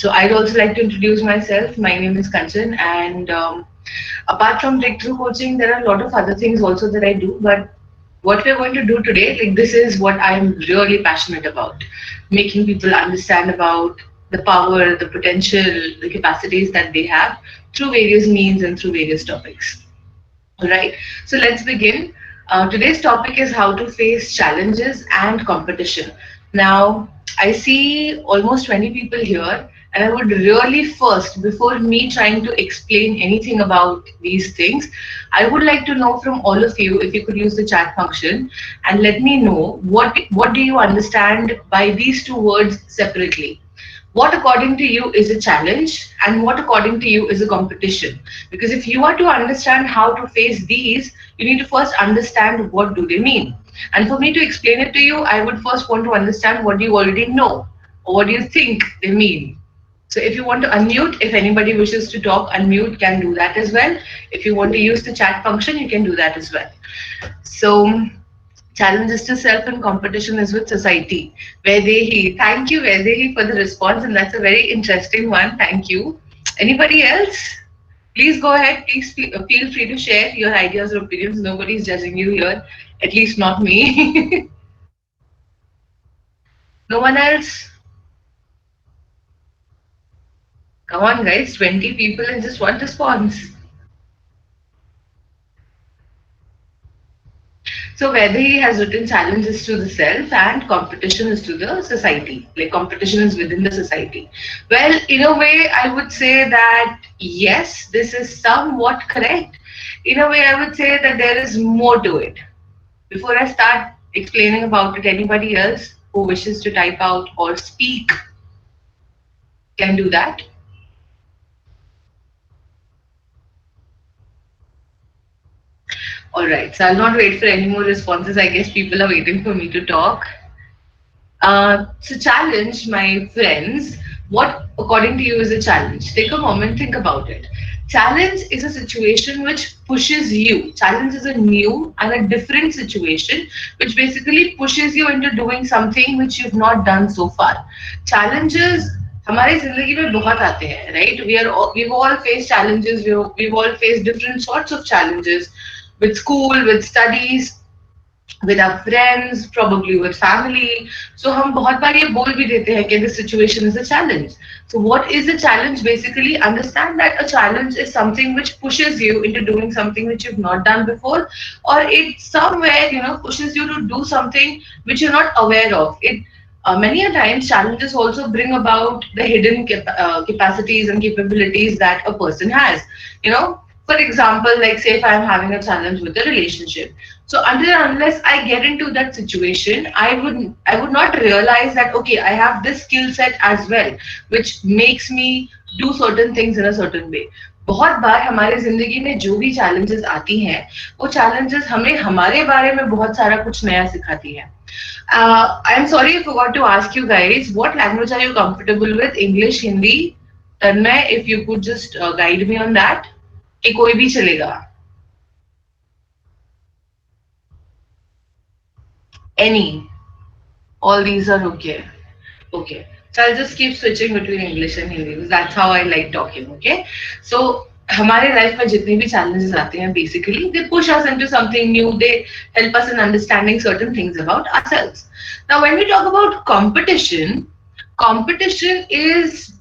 So I'd also like to introduce myself. My name is Kanchan, and apart from breakthrough coaching, there are a lot of other things also that I do. But what we're going to do today, like this is what I'm really passionate about, making people understand about the power, the potential, the capacities that they have through various means and through various topics. All right, so let's begin. Today's topic is how to face challenges and competition. Now, I see almost 20 people here, and I would really first, before me trying to explain anything about these things, I would like to know from all of you if you could use the chat function and let me know what do you understand by these two words separately. What according to you is a challenge and what according to you is a competition? Because if you are to understand how to face these, you need to first understand what do they mean. And for me to explain it to you, I would first want to understand what you already know or what do you think they mean. So if you want to unmute, if anybody wishes to talk, unmute can do that as well. If you want to use the chat function, you can do that as well. So challenges to self and competition is with society. Vaidehi, thank you Vaidehi for the response, and that's a very interesting one. Thank you. Anybody else? Please go ahead. Please feel free to share your ideas or opinions. Nobody's judging you here, at least not me. No one else? Come on, guys. 20 people and just one response. So whether he has written challenges to the self and competition is to the society, like competition is within the society. Well, in a way, I would say that yes, this is somewhat correct. In a way, I would say that there is more to it. Before I start explaining about it, anybody else who wishes to type out or speak can do that. All right, so I'll not wait for any more responses. I guess people are waiting for me to talk. To challenge my friends, what according to you is a challenge? Take a moment, think about it. Challenge is a situation which pushes you. Challenge is a new and a different situation which basically pushes you into doing something which you've not done so far. Challenges हमारी जिंदगी में बहुत आते हैं, right? We've all faced challenges. We've all faced different sorts of challenges with school, with studies, with our friends, probably with family. So हम बहुत बार ये बोल भी देते हैं कि this situation is a challenge. So what is a challenge? Basically, understand that a challenge is something which pushes you into doing something which you've not done before, or it somewhere pushes you to do something which you're not aware of. It many a times challenges also bring about the hidden capacities and capabilities that a person has. For example, like say if I'm having a challenge with a relationship, so until and unless I get into that situation, I would not realize that okay, I have this skill set as well, which makes me do certain things in a certain way. बहुत बार हमारे जिंदगी में जो भी challenges आती हैं, वो challenges हमें हमारे बारे में बहुत सारा कुछ नया सिखाती है. I'm sorry, I forgot to ask you guys, what language are you comfortable with? English, Hindi? Tanmay, if you could just guide me on that. कि कोई भी चलेगा. Any. All these are okay. Okay. So I'll just keep switching between English and Hindi because that's how I like talking. Okay. So हमारे life में जितने भी challenges आते हैं basically they push us into something new. They help us in understanding certain things about ourselves. Now when we talk about competition, competition is,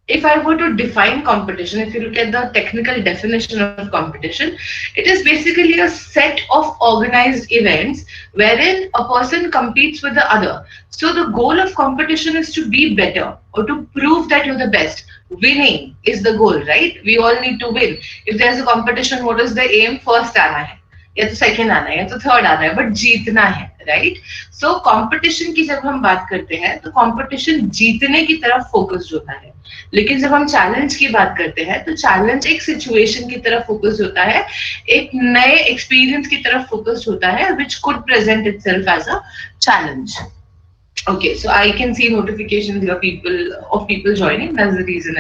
if I were to define competition, if you look at the technical definition of competition, it is basically a set of organized events wherein a person competes with the other. So the goal of competition is to be better or to prove that you're the best. Winning is the goal, right? We all need to win. If there's a competition, what is the aim? First आना है, या तो second आना है, या तो third आना है, बट जीतना है, राइट? सो कंपटीशन की जब हम बात करते हैं तो कंपटीशन जीतने की तरफ फोकस्ड होता है. लेकिन जब हम चैलेंज की बात करते हैं तो चैलेंज एक सिचुएशन की तरफ फोकस होता है, एक नए एक्सपीरियंस की तरफ फोकस होता है, which could present itself as a challenge. Okay, so I can see notifications of people joining. That's the reason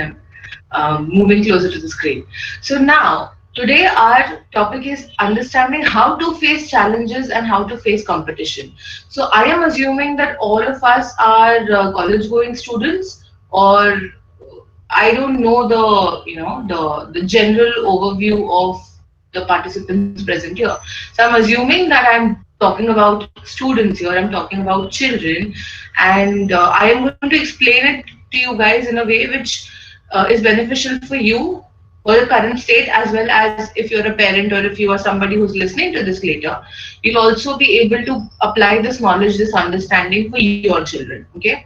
I'm moving closer to the screen. So now, today our topic is understanding how to face challenges and how to face competition. So I am assuming that all of us are college-going students, or I don't know the general overview of the participants present here. So I'm assuming that I'm talking about students here. I'm talking about children, and I am going to explain it to you guys in a way which is beneficial for you for the current state, as well as if you're a parent or if you are somebody who's listening to this later, you'll also be able to apply this knowledge, this understanding for your children. Okay.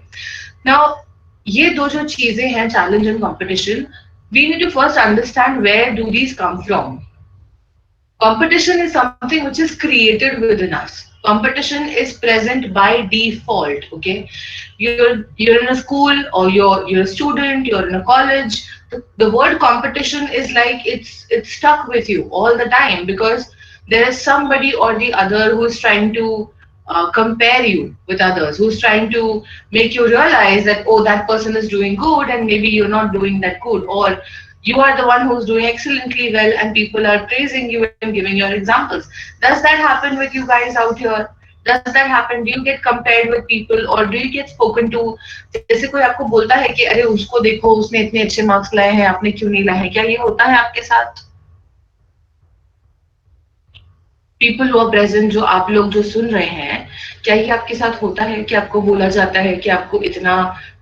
Now, ये दो जो चीजें हैं, challenge and competition, we need to first understand where do these come from. Competition is something which is created within us. Competition is present by default. Okay, you're in a school, or you're a student, you're in a college. The word competition is like it's stuck with you all the time, because there is somebody or the other who's trying to compare you with others, who's trying to make you realize that, oh, that person is doing good and maybe you're not doing that good, or you are the one who's doing excellently well and people are praising you and giving your examples. Does that happen with you guys out here? Does that happen? Do you get compared with people, or do you get spoken to? जैसे कोई आपको बोलता है कि अरे उसको देखो, उसने इतने अच्छे मार्क्स लाए हैं, आपने क्यों नहीं लाए हैं? क्या ये होता है आपके साथ? पीपल हु आर प्रेजेंट, जो आप लोग जो सुन रहे हैं, क्या ये आपके साथ होता है कि आपको बोला जाता है कि आपको इतना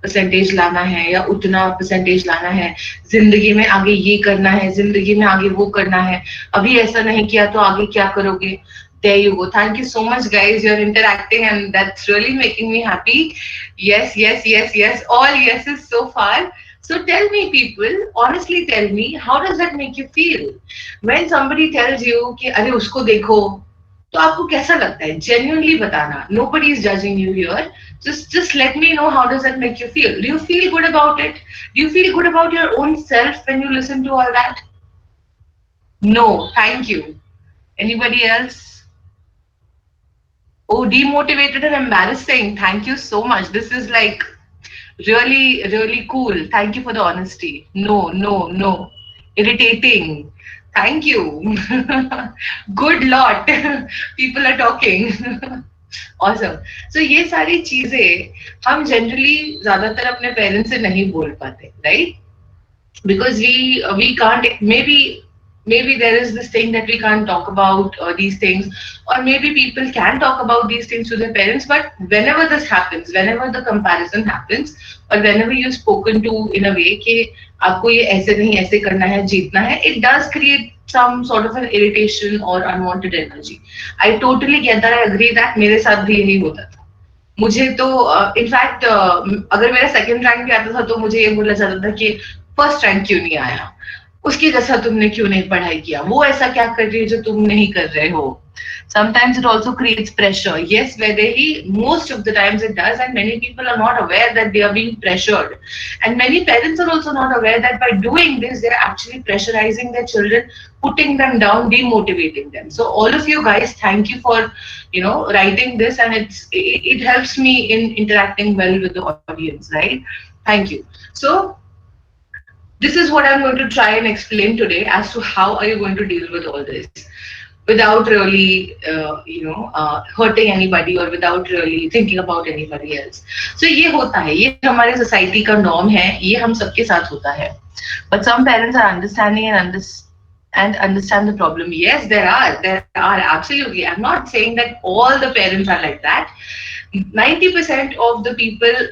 परसेंटेज लाना है या उतना परसेंटेज लाना है, जिंदगी में आगे ये करना है, जिंदगी में आगे वो करना है, अभी ऐसा नहीं किया तो आगे क्या करोगे? There you go. Thank you so much, guys. You're interacting, and that's really making me happy. Yes, yes, yes, yes. All yeses so far. So tell me, people, honestly tell me, how does that make you feel? When somebody tells you कि अरे उसको देखो, तो आपको कैसा लगता है? Genuinely बताना. Nobody is judging you here. Just let me know, how does that make you feel? Do you feel good about it? Do you feel good about your own self when you listen to all that? No, thank you. Anybody else? Oh, demotivated and embarrassing. Thank you so much. This is like really, really cool. Thank you for the honesty. No, no, no. Irritating. Thank you. Good lot. People are talking. Awesome. So ये सारी चीजें हम generally ज्यादातर अपने parents से नहीं बोल पाते, right? Because we can't, maybe there is this thing that we can't talk about these things, or maybe people can talk about these things to their parents, but whenever this happens, whenever the comparison happens, or whenever you're spoken to in a way कि आपको ये ऐसे नहीं ऐसे करना है, जीतना है, it does create some sort of an irritation or unwanted energy. I totally get that. I agree that मेरे साथ भी यही होता था. मुझे तो इनफैक्ट अगर मेरा सेकंड रैंक भी आता था तो मुझे ये बोला जाता था कि फर्स्ट रैंक क्यों नहीं आया, उसकी जैसा तुमने क्यों नहीं पढ़ाई किया, वो ऐसा क्या कर रही है जो तुम नहीं कर रहे हो. Sometimes it also creates pressure. Yes, Vaidehi, most of the times it does, and many people are not aware that they are being pressured. And many parents are also not aware that by doing this, they're actually pressurizing their children, putting them down, demotivating them. So all of you guys, thank you for writing this, and it helps me in interacting well with the audience, right? Thank you. So this is what I'm going to try and explain today as to how are you going to deal with all this without really, hurting anybody or without really thinking about anybody else. So ये होता है, ये हमारे society का norm है, ये हम सबके साथ होता है. But some parents are understanding and understand the problem. Yes, there are absolutely. I'm not saying that all the parents are like that. 90% of the people.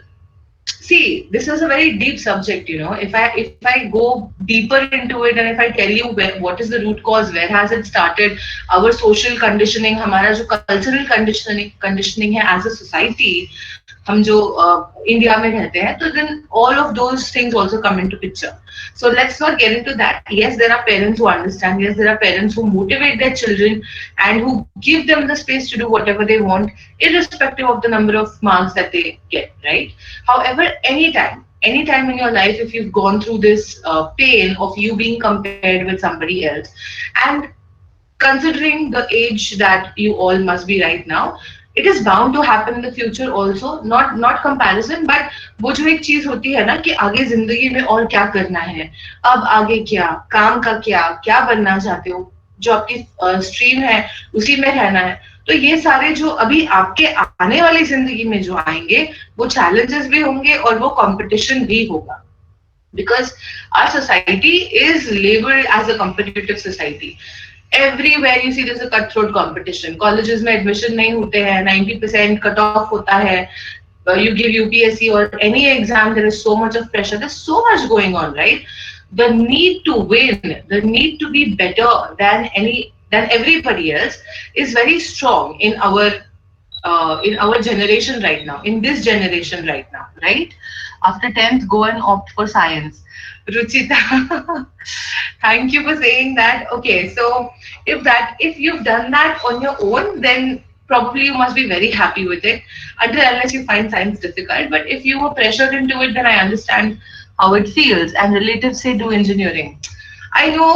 See, this is a very deep subject, If I go deeper into it and if I tell you what is the root cause, where has it started, our social conditioning, हमारा जो cultural conditioning है as a society, हम जो India में रहते हैं, तो then all of those things also come into picture. So let's not get into that. Yes, there are parents who understand. Yes, there are parents who motivate their children and who give them the space to do whatever they want, irrespective of the number of marks that they get, right? However, anytime in your life, if you've gone through this pain of you being compared with somebody else, and considering the age that you all must be right now, it is bound to happen in the future also. Not comparison, but वो जो एक चीज होती है ना कि आगे जिंदगी में और क्या करना है, अब आगे क्या, काम का क्या बनना चाहते हो, जो आपकी स्ट्रीम है उसी में रहना है. तो ये सारे जो अभी आपके आने वाली जिंदगी में जो आएंगे, वो चैलेंजेस भी होंगे और वो कंपटीशन भी होगा. because our society is labeled as a competitive society. Everywhere you see there's a cutthroat competition. Colleges में admission नहीं होते हैं, 90% cut off होता है. You give UPSC or any exam, there is so much of pressure. There's so much going on, right? The need to win, the need to be better than everybody else is very strong in our generation right now, in this generation right now, right? After 10th, go and opt for science. Ruchita, thank you for saying that. Okay, so if you've done that on your own, then probably you must be very happy with it until unless you find science difficult. But if you were pressured into it, then I understand how it feels. And relatives say do engineering. I know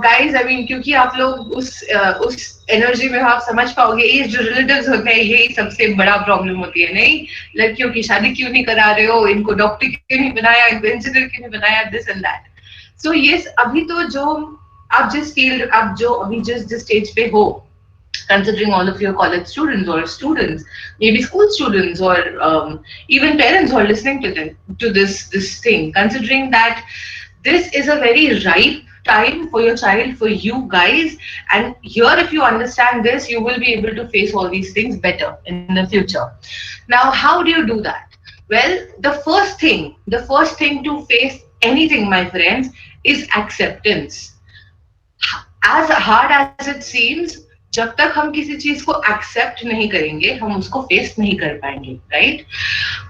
guys, I mean क्योंकि आप लोग उस energy में हो, आप समझ पाओगे ये जो रिलेटिव्स होते हैं यही सबसे बड़ा प्रॉब्लम होती है. नहीं, लड़कियों की शादी क्यों नहीं करा रहे हो, इनको डॉक्टर क्यों नहीं बनाया, इनको इंजीनियर क्यों नहीं बनाया, this and that. So yes, अभी तो जो आप जिस फील्ड, आप जो अभी जिस स्टेज पे हो, considering all of your college students or students, maybe school students, or even parents who are listening to this thing, considering that this is a very ripe time for your child, for you guys, and here if you understand this, you will be able to face all these things better in the future. Now, how do you do that? Well, the first thing to face anything, my friends, is acceptance. As hard as it seems, जब तक हम किसी चीज को accept नहीं करेंगे हम उसको फेस नहीं कर पाएंगे, राइट?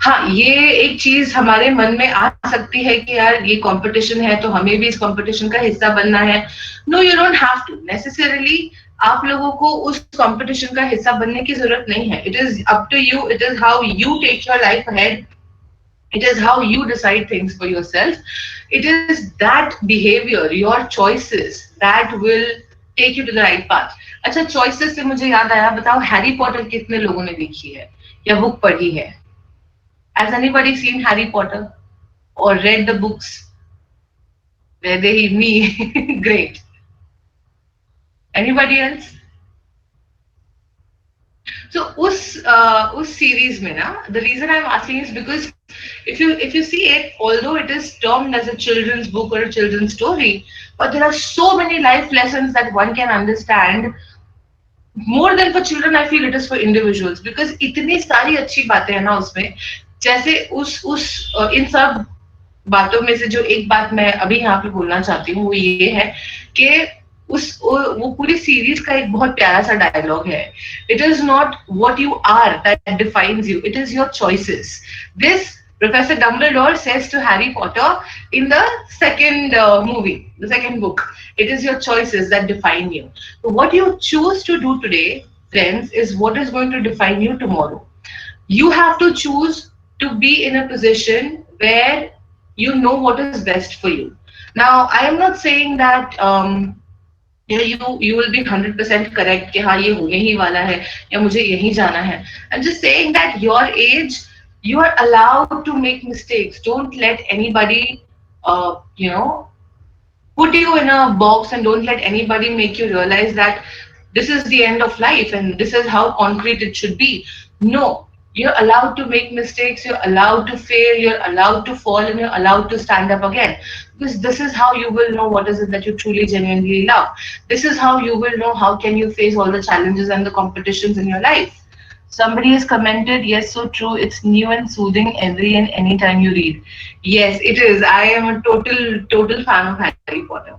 हाँ, ये एक चीज हमारे मन में आ सकती है कि यार ये कंपटीशन है तो हमें भी इस कंपटीशन का हिस्सा बनना है. No, you don't have to necessarily. आप लोगों को उस कंपटीशन का हिस्सा बनने की जरूरत नहीं है. It is up to you. It is how you take your life ahead. It is how you decide things for yourself. It is that behavior, your choices, that will take you to the right path. अच्छा, choices से मुझे याद आया, बताओ Harry Potter कितने लोगों ने देखी है या बुक पढ़ी है? Has anybody seen Harry Potter or read the books? Were they me? Great. Anybody else? So उस series में ना, the reason I'm asking is because if you see it, although it is termed as a children's book or a children's story, but there are so many life lessons that one can understand. More than for children, I feel it is for individuals, because इतनी सारी अच्छी बातें हैं ना उसमें. जैसे इन सब बातों में से जो एक बात मैं अभी यहाँ पे बोलना चाहती हूँ वो ये है कि वो पूरी सीरीज का एक बहुत प्यारा सा डायलॉग है. It is not what you are that defines you, it is your choices. This Professor Dumbledore says to Harry Potter in the second movie, the second book, it is your choices that define you. So what you choose to do today, friends, is what is going to define you tomorrow. You have to choose to be in a position where you know what is best for you. Now, I am not saying that you will be 100% correct कि हाँ ये होने ही वाला है या मुझे यहीं जाना है. I'm just saying that your age, you are allowed to make mistakes. Don't let anybody, put you in a box, and don't let anybody make you realize that this is the end of life and this is how concrete it should be. No, you're allowed to make mistakes, you're allowed to fail, you're allowed to fall, and you're allowed to stand up again. Because this is how you will know what is it that you truly genuinely love. This is how you will know how can you face all the challenges and the competitions in your life. Somebody has commented, yes, so true. It's new and soothing every and anytime you read. Yes, it is. I am a total fan of Harry Potter.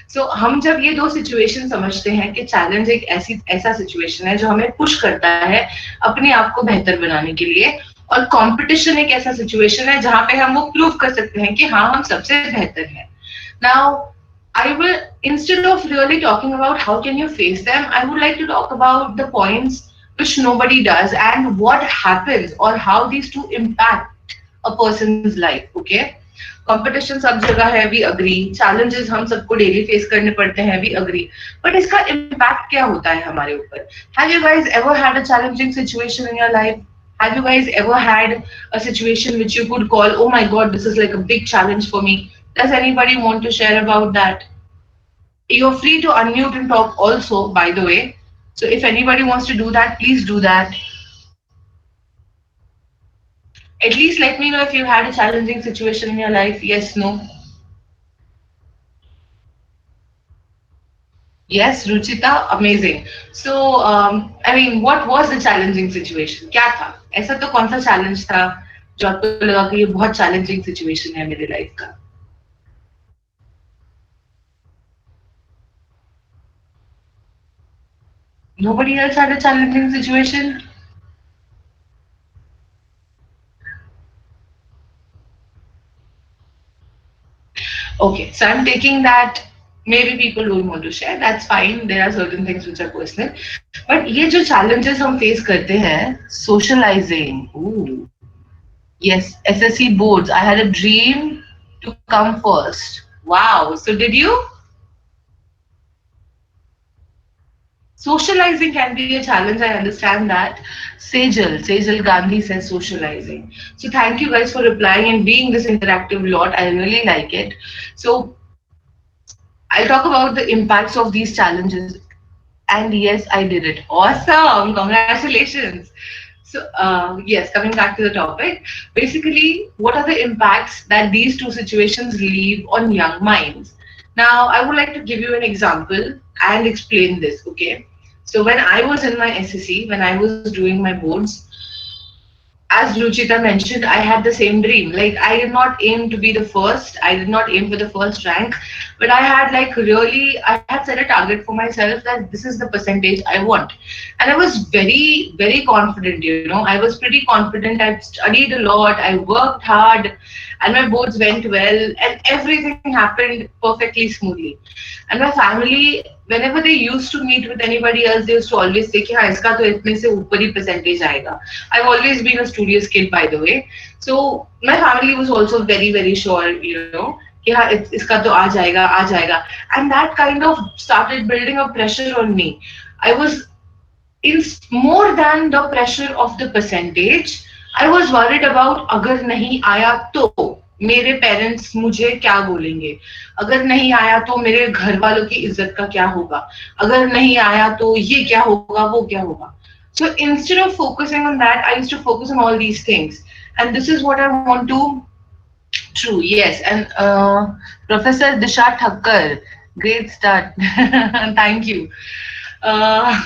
So हम जब ये दो situation समझते हैं कि challenge एक ऐसा situation है जो हमें पुश करता है अपने आप को बेहतर बनाने के लिए, और कंपटीशन एक ऐसा सिचुएशन है जहाँ पे हम वो प्रूव कर सकते हैं कि हाँ हम सबसे बेहतर हैं. Now, I will, instead of really talking about how can you face them, I would like to talk about the points which nobody does and what happens or how these two impact a person's life. Okay, competition सब जगह है, we agree. Challenges हम सबको daily face करने पड़ते हैं, we agree. But इसका impact क्या होता है हमारे ऊपर? Have you guys ever had a challenging situation in your life? Have you guys ever had a situation which you could call, oh my God, this is like a big challenge for me? Does anybody want to share about that? You're free to unmute and talk also, by the way. So if anybody wants to do that, please do that. At least let me know if you had a challenging situation in your life. Yes, no. Yes, Ruchita, amazing. So, I mean, what was the challenging situation? क्या था? ऐसा तो कौन सा challenge था जो आपको लगा कि ये बहुत challenging situation है मेरे life का? Nobody else had a challenging situation? Okay, so I'm taking that maybe people don't want to share. That's fine. There are certain things which are personal. But ये जो challenges हम face करते हैं, socializing. Ooh. Yes, SSC boards. I had a dream to come first. Wow. So did you? Socializing can be a challenge. I understand that. Sejal Gandhi says socializing. So thank you guys for replying and being this interactive lot. I really like it. So I'll talk about the impacts of these challenges. And yes, I did it. Awesome. Congratulations. So, yes, coming back to the topic, basically, what are the impacts that these two situations leave on young minds? Now, I would like to give you an example and explain this, okay? So, when I was in my SSC, when I was doing my boards, as Ruchita mentioned, I had the same dream. Like, I did not aim to be the first, I did not aim for the first rank, but I had like really, I had set a target for myself that this is the percentage I want. And I was very, very confident, you know. I was pretty confident. I studied a lot, I worked hard, and my boards went well, and everything happened perfectly smoothly. And my family, whenever they used to meet with anybody else, they used to always say कि हाँ इसका तो इतने से ऊपर ही percentage आएगा. I've always been a studious kid, by the way. So my family was also very, very sure, you know, कि हाँ इसका तो आ जाएगा. And that kind of started building a pressure on me. I was in more than the pressure of the percentage. I was worried about अगर नहीं आया तो मेरे पेरेंट्स मुझे क्या बोलेंगे, अगर नहीं आया तो मेरे घर वालों की इज्जत का क्या होगा, अगर नहीं आया तो ये क्या होगा वो क्या होगा. So instead of focusing on that, I used to focus on all these things. And this is what I want to. True, yes. And Professor Disha Thakkar, great start. Thank you. Uh,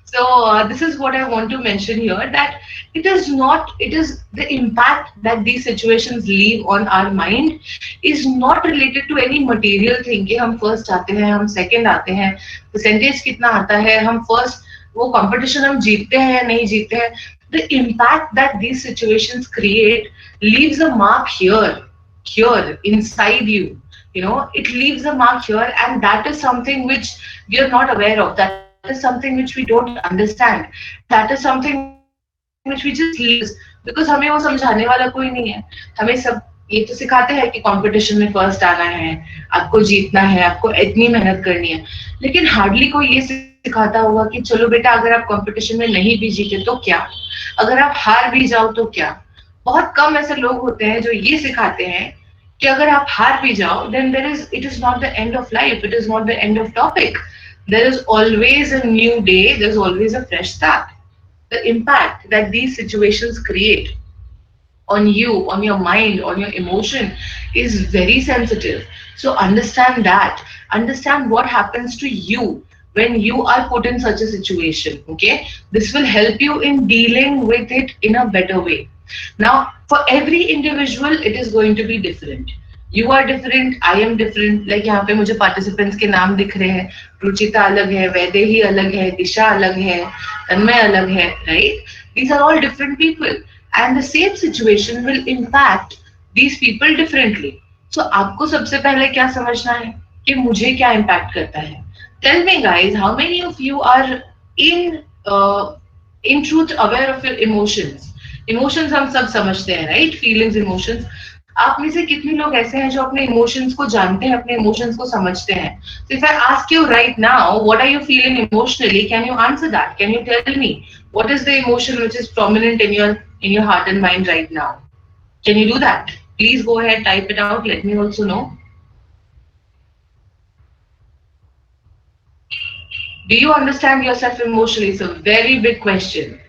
so this is what I want to mention here, that it is not, it is the impact that these situations leave on our mind is not related to any material thing कि हम first आते हैं, हम second आते हैं, percentage कितना आता है, हम first वो competition हम जीतते हैं या नहीं जीतते हैं. The impact that these situations create leaves a mark here inside you. You know, it leaves a mark here, and that is something which we are not aware of. That is something which we don't understand. That is something which we just leave because हमें वो समझाने वाला कोई नहीं है. हमें सब ये तो सिखाते हैं कि कंपटीशन में फर्स्ट आना है, आपको जीतना है, आपको इतनी मेहनत करनी है, लेकिन हार्डली कोई ये सिखाता होगा कि चलो बेटा अगर आप कंपटीशन में नहीं भी जीते तो क्या, अगर आप हार भी जाओ तो क्या. बहुत कम ऐसे लोग होते हैं जो ये सिखाते हैं कि अगर आप हार भी जाओ then there is, it is not the end of life, it is not the end of topic. There is always a new day, there's always a fresh start. The impact that these situations create on you, on your mind, on your emotion is very sensitive. So understand that. Understand what happens to you when you are put in such a situation. Okay, this will help you in dealing with it in a better way. Now, for every individual, it is going to be different. You are different, I am different. Like यहाँ पे मुझे participants के नाम दिख रहे हैं. रुचिता अलग है, वैदेही अलग है, दिशा अलग है, तन्मय अलग है, right? These are all different people, and the same situation will impact these people differently. So आपको सबसे पहले क्या समझना है कि मुझे क्या impact करता है. Tell me guys, how many of you are in in truth aware of your emotions? Emotions हम सब समझते हैं, right? Feelings, emotions. आप में से कितने लोग ऐसे हैं जो अपने इमोशंस को जानते हैं, अपने इमोशंस को समझते हैं. So if I ask you right now, what are you feeling emotionally? Can you answer that? Can you tell me what is the emotion which is prominent in your heart and mind right now? Can you do that? Please go ahead, type it out. Let me also know. Do you understand yourself emotionally? It's a very big question.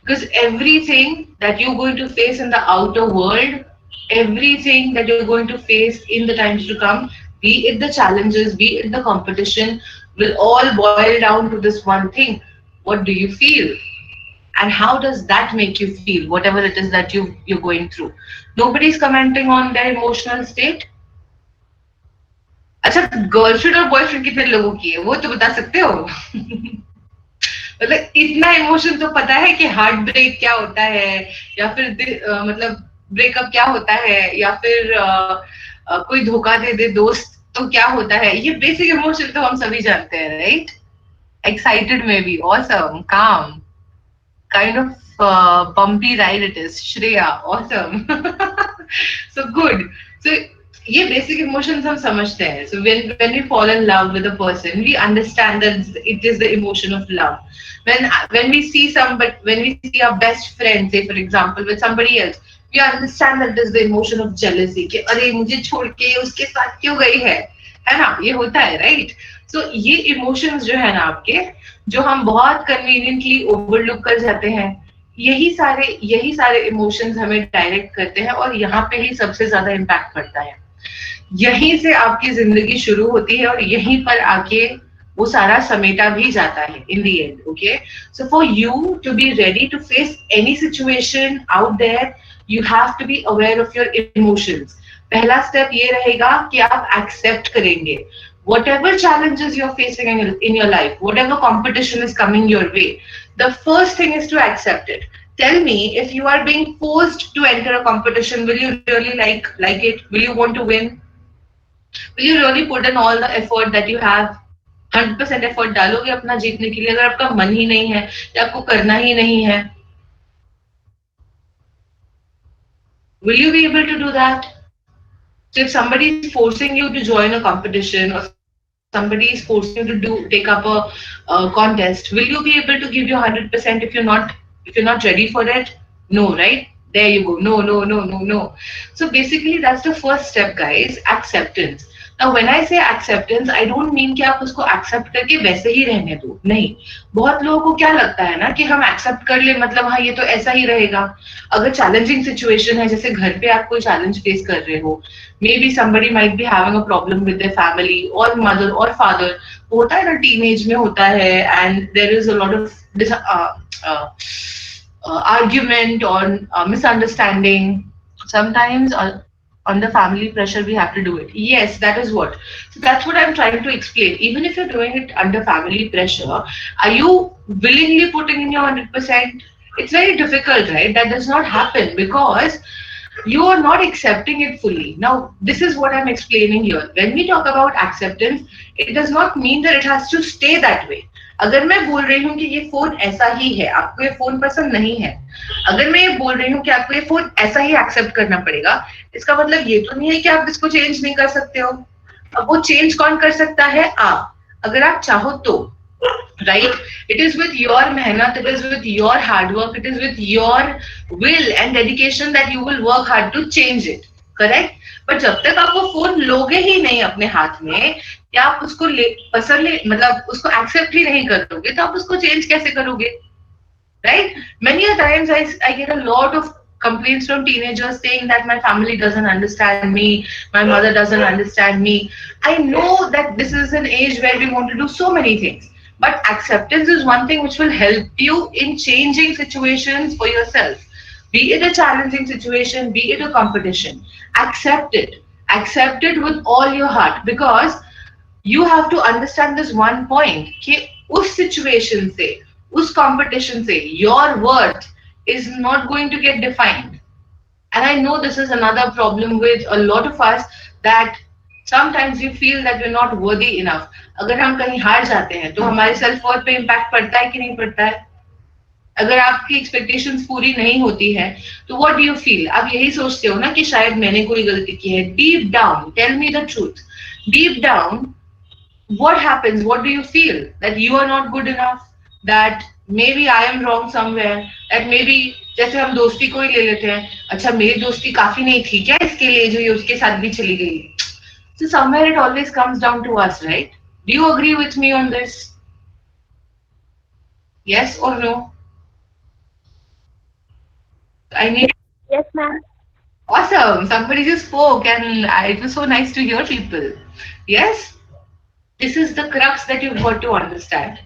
Because everything that you're going to face in the outer world, everything that you're going to face in the times to come, be it the challenges, be it the competition, will all boil down to this one thing. What do you feel? And how does that make you feel, whatever it is that you're going through? Nobody's commenting on their emotional state. अच्छा, girlfriend और boyfriend कितने लोगों की है वो तो बता सकते हो? मतलब इतना इमोशन तो पता है कि हार्ट ब्रेक क्या होता है, या फिर मतलब ब्रेकअप क्या होता है, या फिर कोई धोखा दे दे दोस्त तो क्या होता है। ये बेसिक इमोशन तो हम सभी जानते हैं, राइट? एक्साइटेड में भी, ऑसम, काम, kind of bumpy ride it is. Shreya, awesome. So good. So ये basic emotions हम समझते हैं. So when we fall in love with a person, we understand that it is the emotion of love. When we see when we see our best friend, say for example, with somebody else, we understand that it is the emotion of jealousy. कि अरे मुझे छोड़ के उसके साथ क्यों गई है ना? ये होता है, right? So ये emotions जो है ना आपके, जो हम बहुत कन्वीनियंटली ओवरलुक कर जाते हैं, यही सारे इमोशंस हमें डायरेक्ट करते हैं, और यहाँ पे ही सबसे ज्यादा इम्पैक्ट पड़ता है। यहीं से आपकी जिंदगी शुरू होती है और यहीं पर आके वो सारा समेटा भी जाता है in the end. Okay, so for you to be ready to face any situation out there, you have to be aware of your emotions. पहला स्टेप ये रहेगा कि आप एक्सेप्ट करेंगे whatever challenges you're facing in your life, whatever competition is coming your way. The first thing is to accept it. Tell me, if you are being forced to enter a competition, will you really like it? Will you want to win? Will you really put in all the effort that you have? 100% effort डालोगे अपना जीतने के लिए, अगर आपका मन ही नहीं है या आपको करना ही नहीं है, will you be able to do that? So if somebody is forcing you to join a competition, or somebody is forcing you to take up a contest, will you be able to give your 100% if you're not ready for it? No, right? There you go. No, no, no, no, no. So basically, that's the first step, guys. Acceptance. Now, when I say acceptance, I don't mean कि आप उसको accept करके वैसे ही रहने दो, नहीं। बहुत लोगों को क्या लगता है ना कि हम accept कर ले, मतलब हाँ ये तो ऐसा ही रहेगा। अगर challenging situation है, जैसे घर पे आप कोई challenge face कर रहे हो, maybe somebody might be having a problem with their family or mother or father, होता है ना, teenage में होता है, and there is a lot of uh, argument or misunderstanding. Sometimes on the family pressure we have to do it. Yes, that is what. So that's what I'm trying to explain. Even if you're doing it under family pressure, are you willingly putting in your 100%? It's very difficult, right? That does not happen because you are not accepting it fully. Now, this is what I'm explaining here. When we talk about acceptance, it does not mean that it has to stay that way. अगर मैं बोल रही हूँ कि ये phone ऐसा ही है, आपको ये फोन पसंद नहीं है, अगर मैं ये बोल रही हूँ कि आपको ये फोन ऐसा ही एक्सेप्ट करना पड़ेगा, इसका मतलब ये तो नहीं है कि आप इसको चेंज नहीं कर सकते हो। अब वो चेंज कौन कर सकता है? आप, अगर आप चाहो तो, right? It is with your mehnat, it is with your hard work, it is with your will and dedication that you will work hard to change it, correct? But जब तक आप वो फोन लोगे ही नहीं अपने हाथ में, या आप उसको पसंद मतलब उसको एक्सेप्ट ही नहीं करोगे, तो आप उसको चेंज कैसे करोगे, right? Many a times I get a lot of complaints from teenagers saying that my family doesn't understand me, my mother doesn't understand me. I know that this is an age where we want to do so many things, but acceptance is one thing which will help you in changing situations for yourself. Be it a challenging situation, be it a competition, accept it. Accept it with all your heart, because you have to understand this one point कि उस situation से, उस competition से, your worth is not going to get defined. And I know this is another problem with a lot of us, that sometimes we feel that we're not worthy enough. अगर हम कहीं हार जाते हैं तो हमारे self worth पे impact पड़ता है कि नहीं पड़ता है? अगर आपकी एक्सपेक्टेशंस पूरी नहीं होती है तो व्हाट डू यू फील? आप यही सोचते हो ना कि शायद मैंने कोई गलती की है। Deep down, tell me the truth, deep down what happens? What do you feel? That you are not good enough? That maybe I am wrong somewhere? That maybe, जैसे हम दोस्ती को ही ले लेते हैं, अच्छा मेरी दोस्ती काफी नहीं थी क्या इसके लिए जो ये उसके साथ भी चली गई? So somewhere it always comes down to us, right? Do you agree with me on this? Yes or no? I need. Yes, ma'am. Awesome. Somebody just spoke, and it was so nice to hear people. Yes, this is the crux that you've got to understand.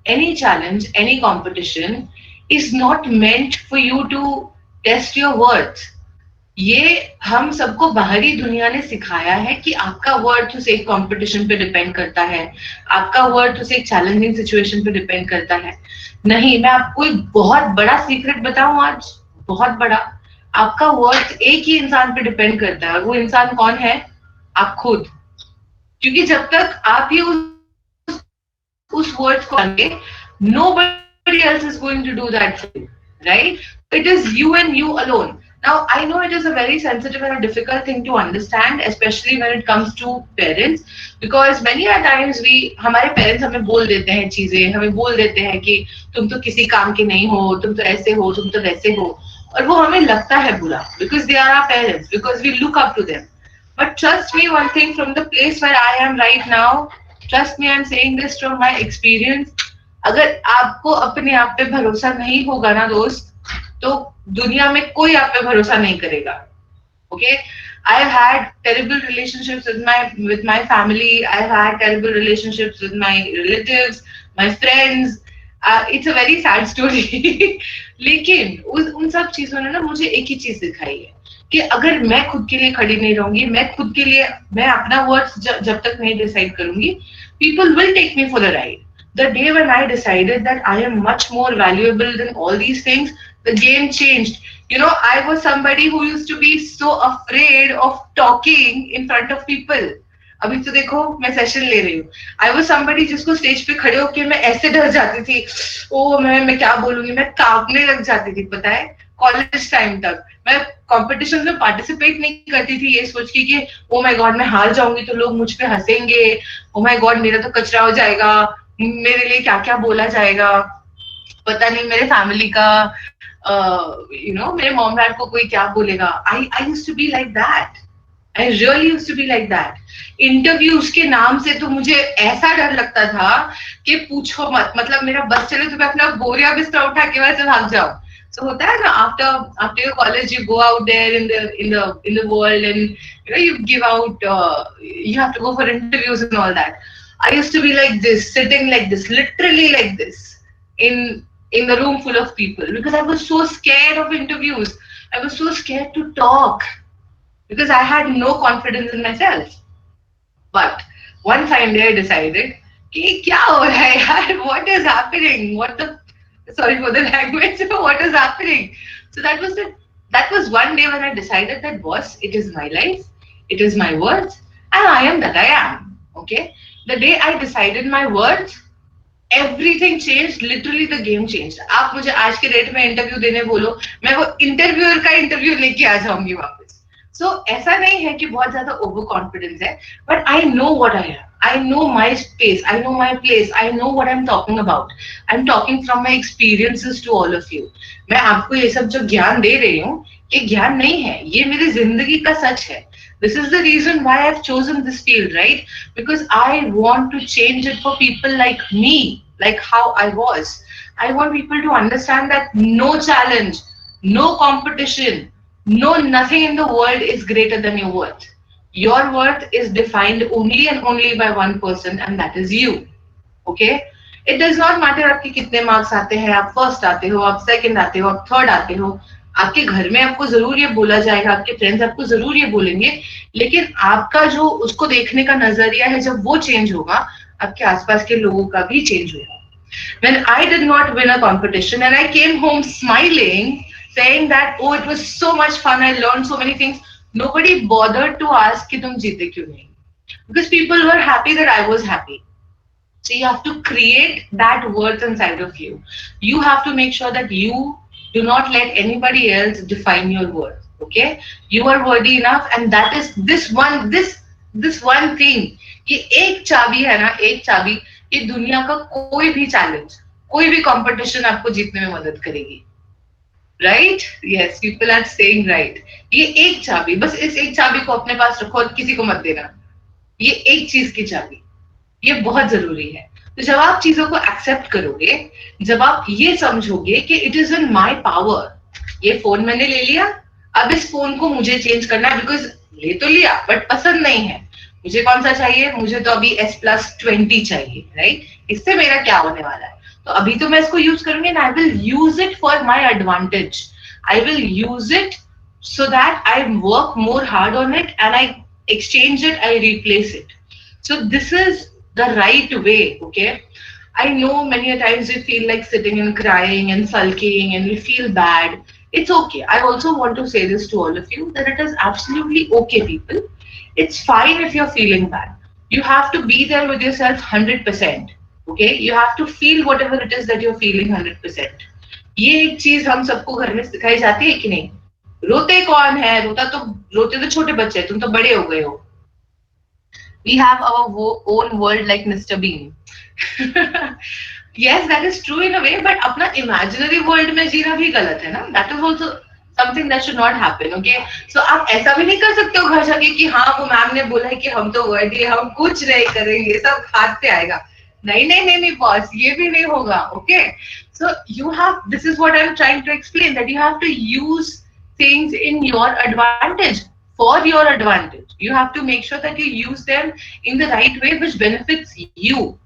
Any challenge, any competition is not meant for you to test your worth. ये हम सबको बाहरी दुनिया ने सिखाया है कि आपका वर्थ उस एक कंपटीशन पे डिपेंड करता है, आपका वर्थ उस एक चैलेंजिंग सिचुएशन पे डिपेंड करता है. नहीं, मैं आपको एक बहुत बड़ा सीक्रेट बताऊं आज, बहुत बड़ा. आपका वर्थ एक ही इंसान पे डिपेंड करता है, और वो इंसान कौन है? आप खुद. क्योंकि जब तक आप ही उस वर्थ को आगे, nobody else is going to do that for you, right? It is you and you alone. Now, I know it is a very sensitive and a difficult thing to understand, especially when it comes to parents, because many a times we, हमारे parents हमें बोल देते हैं चीजें, हमें बोल देते हैं कि तुम तो किसी काम के नहीं हो, तुम तो ऐसे हो, तुम तो वैसे हो, और वो हमें लगता है बुरा, because they are our parents, because we look up to them. But trust me, one thing, from the place where I am right now, trust me, I'm saying this from my experience. अगर आपको अपने आप पे भरोसा नहीं होगा ना दोस्त, तो दुनिया में कोई आप पे भरोसा नहीं करेगा. Okay, I've had terrible relationships with my family. I've had terrible relationships with my relatives, my friends. It's a very sad story. लेकिन उन सब चीजों ने ना मुझे एक ही चीज सिखाई है कि अगर मैं खुद के लिए खड़ी नहीं रहूंगी, मैं खुद के लिए, मैं अपना वर्थ जब तक नहीं डिसाइड करूंगी, people will take me for a ride. The day when I decided that I am much more valuable than all these things, the game changed. You know, I was somebody who used to be so afraid of talking in front of people. अभी तो देखो मैं session ले रही हूँ. I was somebody जिसको stage पे खड़े होकर मैं ऐसे डर जाती थी, ओ मैं क्या बोलूंगी, मैं कांपने लग जाती थी. पता है, कॉलेज टाइम तक मैं कॉम्पिटिशन में पार्टिसिपेट नहीं करती थी, ये सोच के कि ओ माय गॉड मैं हार जाऊंगी तो लोग मुझ पे हंसेंगे, ओ माय गॉड मेरा तो कचरा हो जाएगा, मेरे लिए क्या क्या बोला जाएगा, पता नहीं मेरे फैमिली का, मेरे मॉम डैड को कोई क्या बोलेगा. I used to be like that. I really used to be like that. Interviews के नाम से तो मुझे ऐसा डर लगता था कि पूछो मत. मतलब मेरा बस चले तो मैं अपना बोरिया बिस्तर उठा के वैसे भाग जाऊं. So होता है ना, after your college you go out there in the world, and you give out, you have to go for interviews and all that. I used to be like this, sitting like this, literally like this, in in the room full of people, because I was so scared of interviews. I was so scared to talk because I had no confidence in myself. But one fine day I decided कि क्या हो रहा है यार, what is happening, what the, sorry for the language, what is happening. So that was one day when I decided that, boss, it is my life, it is my words, and I am that I am. Okay, the day I decided my words, everything changed. Literally the game changed. आप मुझे आज के date में interview देने बोलो, मैं वो interviewer का इंटरव्यू लेके आ जाऊंगी वापस. सो ऐसा नहीं है कि बहुत ज्यादा ओवर कॉन्फिडेंस है, but I know what I M. I know my space, I know my place, I know what I'm talking about. I'm talking from my experiences to all of you. मैं आपको ये सब जो ज्ञान दे रही हूँ, ये ज्ञान नहीं है, ये मेरी जिंदगी का सच है. This is the reason why I've chosen this field, right? Because I want to change it for people like me, like how I was. I want people to understand that no challenge, no competition, no nothing in the world is greater than your worth. Your worth is defined only and only by one person, and that is you. Okay? It does not matter आपके कितने marks आते हैं, आप first आते हो, आप second आते हो, आप थर्ड आते हो. आपके घर में आपको जरूर ये बोला जाएगा, आपके फ्रेंड्स आपको जरूर ये बोलेंगे, लेकिन आपका जो उसको देखने का नजरिया है, जब वो चेंज होगा, आपके आसपास के लोगों का भी चेंज होगा. When I did not win a competition and I came home smiling, saying that, oh, it was so much fun, I learned so many things, nobody bothered to ask कि तुम जीते क्यों नहीं, because people were happy that I was happy. So you have to create that worth inside of you. You have to make sure that you do not let anybody else define your worth. Okay? You are worthy enough, and that is this one thing. कि एक चाबी है ना, एक चाबी, ये दुनिया का कोई भी चैलेंज, कोई भी कंपटीशन आपको जीतने में मदद करेगी. Right? Yes, people are saying right. ये एक चाबी, बस इस एक चाबी को अपने पास रखो और किसी को मत देना. ये एक चीज की चाबी, ये बहुत जरूरी है. तो जब आप चीजों को एक्सेप्ट करोगे, जब आप ये समझोगे कि it is in my power, ये फोन मैंने ले लिया, अब इस फोन को मुझे चेंज करना है, बिकॉज ले तो लिया बट पसंद नहीं है। मुझे कौन सा चाहिए? मुझे तो अभी S+20 चाहिए, राइट? इससे मेरा क्या होने वाला है? तो अभी तो मैं इसको यूज करूंगी and I will use it for my advantage. I will use it so that I work more hard on it and I exchange it, I replace it. So this is the right way, okay? I know many a times you feel like sitting and crying and sulking and you feel bad. It's okay. I also want to say this to all of you that it is absolutely okay, people. It's fine if you're feeling bad. You have to be there with yourself 100%. Okay? You have to feel whatever it is that you're feeling 100%. ये एक चीज हम सबको घर में सिखाई जाती है कि नहीं? रोते कौन है? रोते तो छोटे बच्चे, तुम तो बड़े हो गए हो. We have our own world like Mr. Bean. Yes, that is true in a way, but अपना imaginary world में जीना भी गलत है ना. That is also something that should not happen. Okay, so आप ऐसा भी नहीं कर सकते हो घर जाके कि हाँ वो मैम ने बोला है कि हम तो वर्दी हम कुछ नहीं करेंगे, सब हाथ पे आएगा. नहीं नहीं नहीं नहीं बॉस, ये भी नहीं होगा. Okay, so you have, this is what I'm trying to explain, that you have to use things in your advantage, for your advantage. You have to make sure that you use them in the right way which benefits you.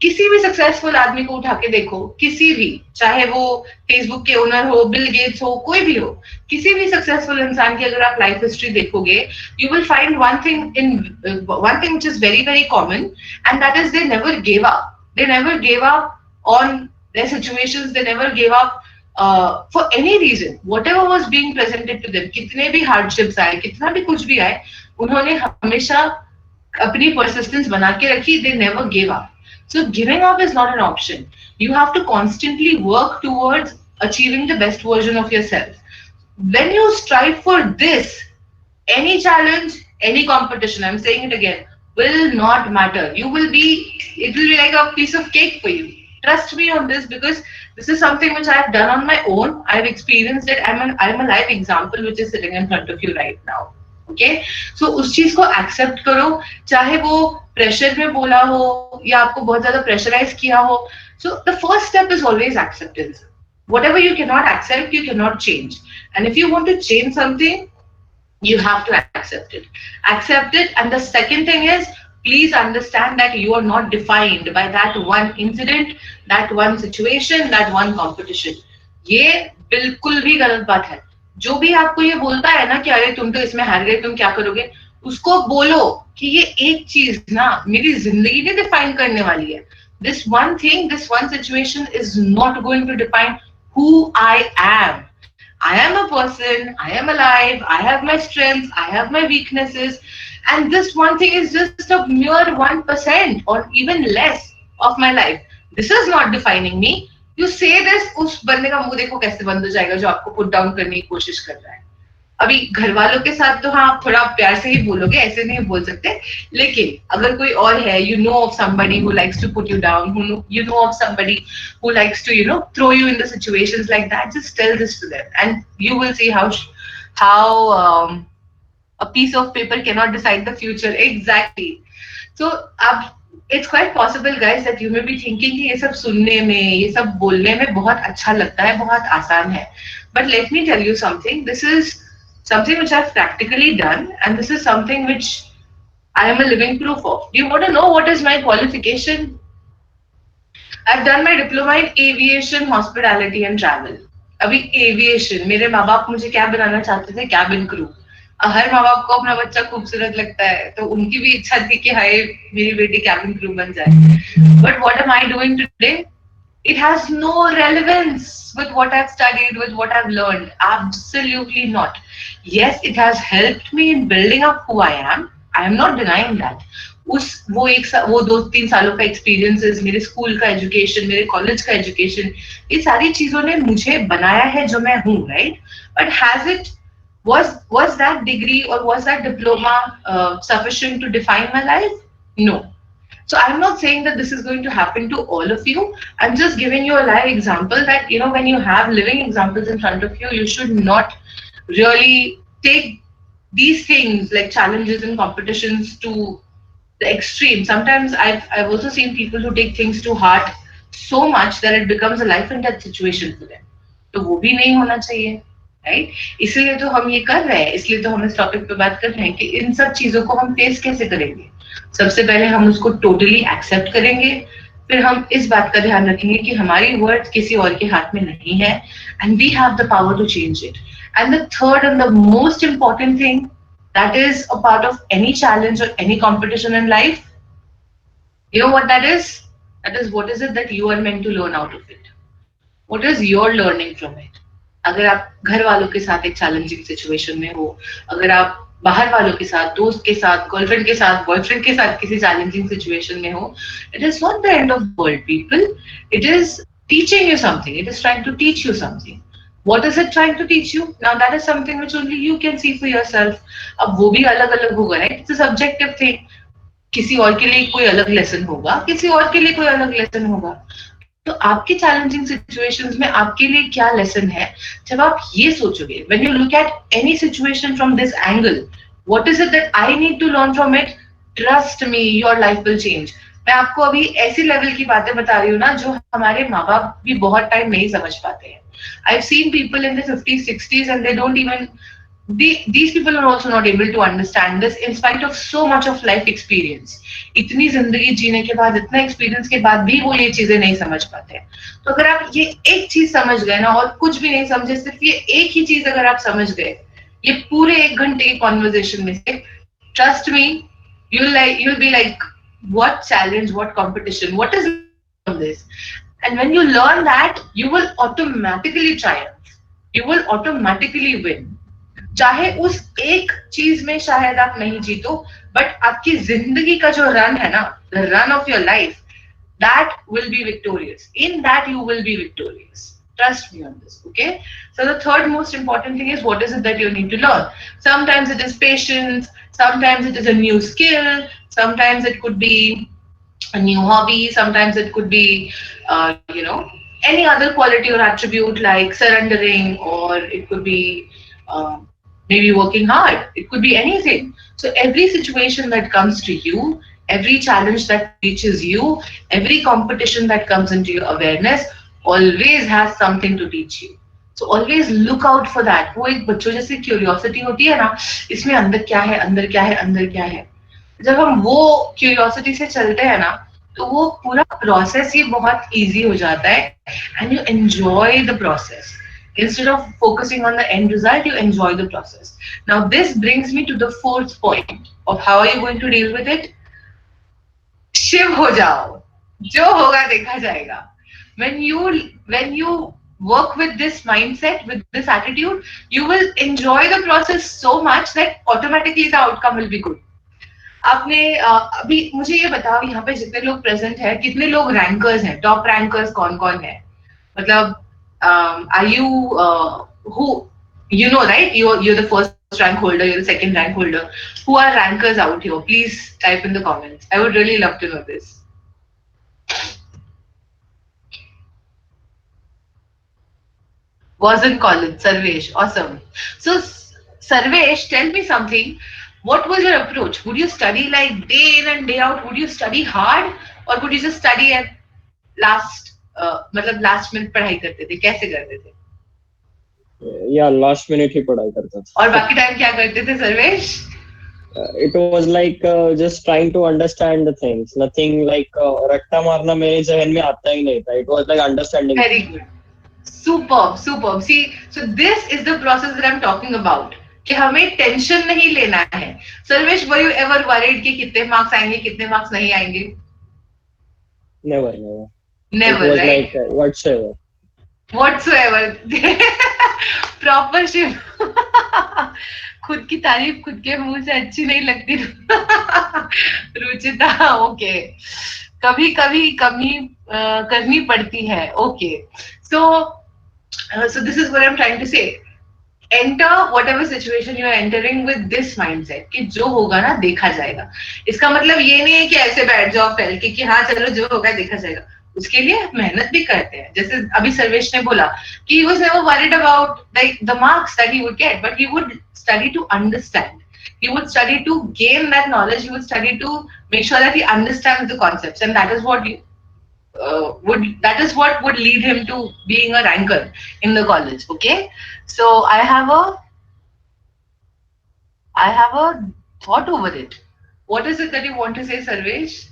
किसी भी successful आदमी को उठा के देखो, किसी भी, चाहे वो फेसबुक के ओनर हो, बिल गेट्स हो, कोई भी हो, किसी भी सक्सेसफुल इंसान की अगर आप लाइफ हिस्ट्री देखोगे, you will find one thing which is very very common, and that is they never give up. They never give up on their situations. They never give up for any reason. Whatever was being presented to them, कितने भी hardships आए, कितना भी कुछ भी आए, उन्होंने हमेशा अपनी परसिस्टेंस बना के रखी. दे never give up. So giving up is not an option. You have to constantly work towards achieving the best version of yourself. When you strive for this, any challenge, any competition, I'm saying it again, will not matter. It will be like a piece of cake for you. Trust me on this, because this is something which I've done on my own. I've experienced it. I'm a live example which is sitting in front of you right now. Okay, so उस चीज को accept करो, चाहे वो pressure में बोला हो या आपको बहुत ज्यादा प्रेशराइज किया हो. So the first step is always acceptance. whatever you cannot accept, you cannot change. And if you want to change something, you have to accept it. Accept it. And the second thing is, please understand that you are not defined by that one incident, that one situation, that one competition. ये बिल्कुल भी गलत बात है. जो भी आपको ये बोलता है ना कि अरे तुम तो इसमें हार गए, तुम क्या करोगे, उसको बोलो कि ये एक चीज ना मेरी जिंदगी ने डिफाइन करने वाली है. This one thing, this one situation is not going to define who I am. I am a person, I am alive, I have my strengths, I have my weaknesses, and this one thing is just a mere 1% or even less of my life. This is not defining me. You say this, उस बंदे का मुंह देखो कैसे बंद हो जाएगा जो आपको पुट डाउन करने की कोशिश कर रहा है. अभी घर वालों के साथ तो हाँ आप थोड़ा प्यार से ही बोलोगे, ऐसे नहीं बोल सकते. लेकिन अगर कोई और है, you know of somebody who likes to put you down, you know of somebody who likes to throw you in the situations like that, just tell this to them and you will see how a piece of paper cannot decide the future. Exactly. So it's quite possible guys that you may be thinking कि ये सब सुनने में, ये सब बोलने में बहुत अच्छा लगता है, बहुत आसान है. But let me tell you something. This is something which I've practically done, and this is something which I am a living proof of. Do you want to know what is my qualification? I've done my diploma in aviation, hospitality and travel. अभी aviation, मेरे माँ बाप मुझे क्या बनाना चाहते थे? Cabin crew. हर माँ बाप को अपना बच्चा खूबसूरत लगता है, तो उनकी भी इच्छा थी कि हाय मेरी बेटी कैबिन क्रू बन जाए. But what am I doing today? It has no relevance with what I've studied, with what I've learned. Absolutely not. Yes, it has helped me in building up who I am. I am not denying that. वो 2-3 सालों का experiences, मेरे school का education, मेरे college का education, ये सारी चीजों ने मुझे बनाया है जो मैं हूँ, right? But has it was that degree or was that diploma sufficient to define my life? No. So I'm not saying that this is going to happen to all of you. I'm just giving you a live example that, when you have living examples in front of you, you should not really take these things like challenges and competitions to the extreme. Sometimes I've also seen people who take things to heart so much that it becomes a life and death situation for them. तो वो भी नहीं होना चाहिए. Right? इसलिए तो हम ये कर रहे हैं, इसलिए तो हम इस टॉपिक पे बात कर रहे हैं कि इन सब चीजों को हम फेस कैसे करेंगे। सबसे पहले हम उसको टोटली एक्सेप्ट करेंगे, फिर हम इस बात का ध्यान रखेंगे कि हमारी वर्ड किसी और के हाथ में नहीं है, and we have the power to change it. And the third and the most important thing that is a part of any challenge or any competition in life, you know what that is? That is, what is it that you are meant to learn out of it? What is your learning from it? अगर आप घर वालों के साथ एक challenging situation में हो, अगर आप बाहर वालों के साथ, दोस्त के साथ, गर्लफ्रेंड के साथ, बॉयफ्रेंड के साथ किसी चैलेंजिंग सिचुएशन में हो, it is not the end of the world people, it is teaching you something, it is trying to teach you something. What is it trying to teach you? Now that is something which only you can see for yourself. अब वो भी अलग अलग होगा, right? It's a subjective thing. किसी और के लिए कोई अलग लेसन होगा, किसी और के लिए कोई अलग लेसन होगा। तो आपके चैलेंजिंग सिचुएशंस में आपके लिए क्या लेसन है, जब आप ये सोचोगे, when you look at any situation from this angle, what is it that I need to learn from it? Trust me, your life will change. मैं आपको अभी ऐसी लेवल की बातें बता रही हूँ ना, जो हमारे माँ बाप भी बहुत टाइम नहीं समझ पाते हैं। I've seen people in the 50s, 60s, and they don't even these people are also not able to understand this in spite of so much of life experience. इतनी जिंदगी जीने के बाद, इतना एक्सपीरियंस के बाद भी वो ये चीजें नहीं समझ पाते हैं। तो अगर आप ये एक चीज समझ गए ना, और कुछ भी नहीं समझे, सिर्फ ये एक ही चीज अगर आप समझ गए, ये पूरे 1 घंटे की कॉन्वर्जेशन में से, trust me, you'll be like, what challenge, what competition, what is this? And when you learn that, you will automatically triumph, you will automatically win. चाहे उस एक चीज में शायद आप नहीं जीतो, बट आपकी जिंदगी का जो रन है ना, the run of your life, that will be victorious. In that you will be victorious. Trust me on this, okay? So the third most important thing is, what is it that you need to learn? Sometimes it is patience, sometimes it is a new skill, sometimes it could be a new hobby, sometimes it could be, any other quality or attribute like surrendering, or it could be uh, maybe working hard. It could be anything. So every situation that comes to you, every challenge that reaches you, every competition that comes into your awareness always has something to teach you. So always look out for that. वो एक बच्चों जैसी curiosity होती है ना, इसमें अंदर क्या है, अंदर क्या है, अंदर क्या है। जब हम वो क्यूरियोसिटी से चलते हैं ना, तो वो पूरा प्रोसेस ही बहुत इजी हो जाता है, and you enjoy the process. Instead of focusing on the end result, you enjoy the process. Now, this brings me to the fourth point of how are you going to deal with it? Shiv हो जाओ, जो होगा देखा जाएगा। When you work with this mindset, with this attitude, you will enjoy the process so much that automatically the outcome will be good. आपने अभी मुझे ये बताओ, यहाँ पे जितने लोग प्रेजेंट है, कितने लोग रैंकर्स हैं? टॉप रैंकर्स कौन कौन है? मतलब are you who, you know, right? You're the first rank holder, you're the second rank holder. Who are rankers out here? Please type in the comments. I would really love to know this. Was in college, Sarvesh. Awesome. So, Sarvesh, tell me something. What was your approach? Would you study like day in and day out? Would you study hard, or would you just study at last, मतलब last minute पढ़ाई करते थे? कैसे करते थे? या last minute ही पढ़ाई करता था। और बाकी टाइम क्या करते थे Sarvesh? It was like just trying to understand the things. Nothing like रट्टा मारना मेरे जहन में आता ही नहीं था. It was like understanding. Very good. Superb, superb. See, so this is the process that I'm talking about. कि हमें टेंशन नहीं लेना है। Sarvesh, were you ever worried कि कितने मार्क्स आएंगे, कितने मार्क्स नहीं आएंगे? Never. Never, it was right? like whatsoever. Proper Shiv. खुद की तारीफ खुद के मुंह से अच्छी नहीं लगती। रुचिता, ओके, कभी कभी कमी करनी पड़ती है। Okay, so this is what I'm trying to say. Enter whatever situation you are entering with this mindset कि जो होगा ना देखा जाएगा। इसका मतलब ये नहीं है कि ऐसे बैठ जाओ फैल के कि हाँ चलो जो होगा देखा जाएगा। उसके लिए मेहनत भी करते हैं। जैसे अभी सर्वेश ने बोला कि he was never worried about like the marks that he would get, but he would study to understand. He would study to gain that knowledge. He would study to make sure that he understands the concepts, and that is what would that is what would lead him to being a ranker in the college. Okay, so I have a thought over it. What is it that you want to say, Sarvesh?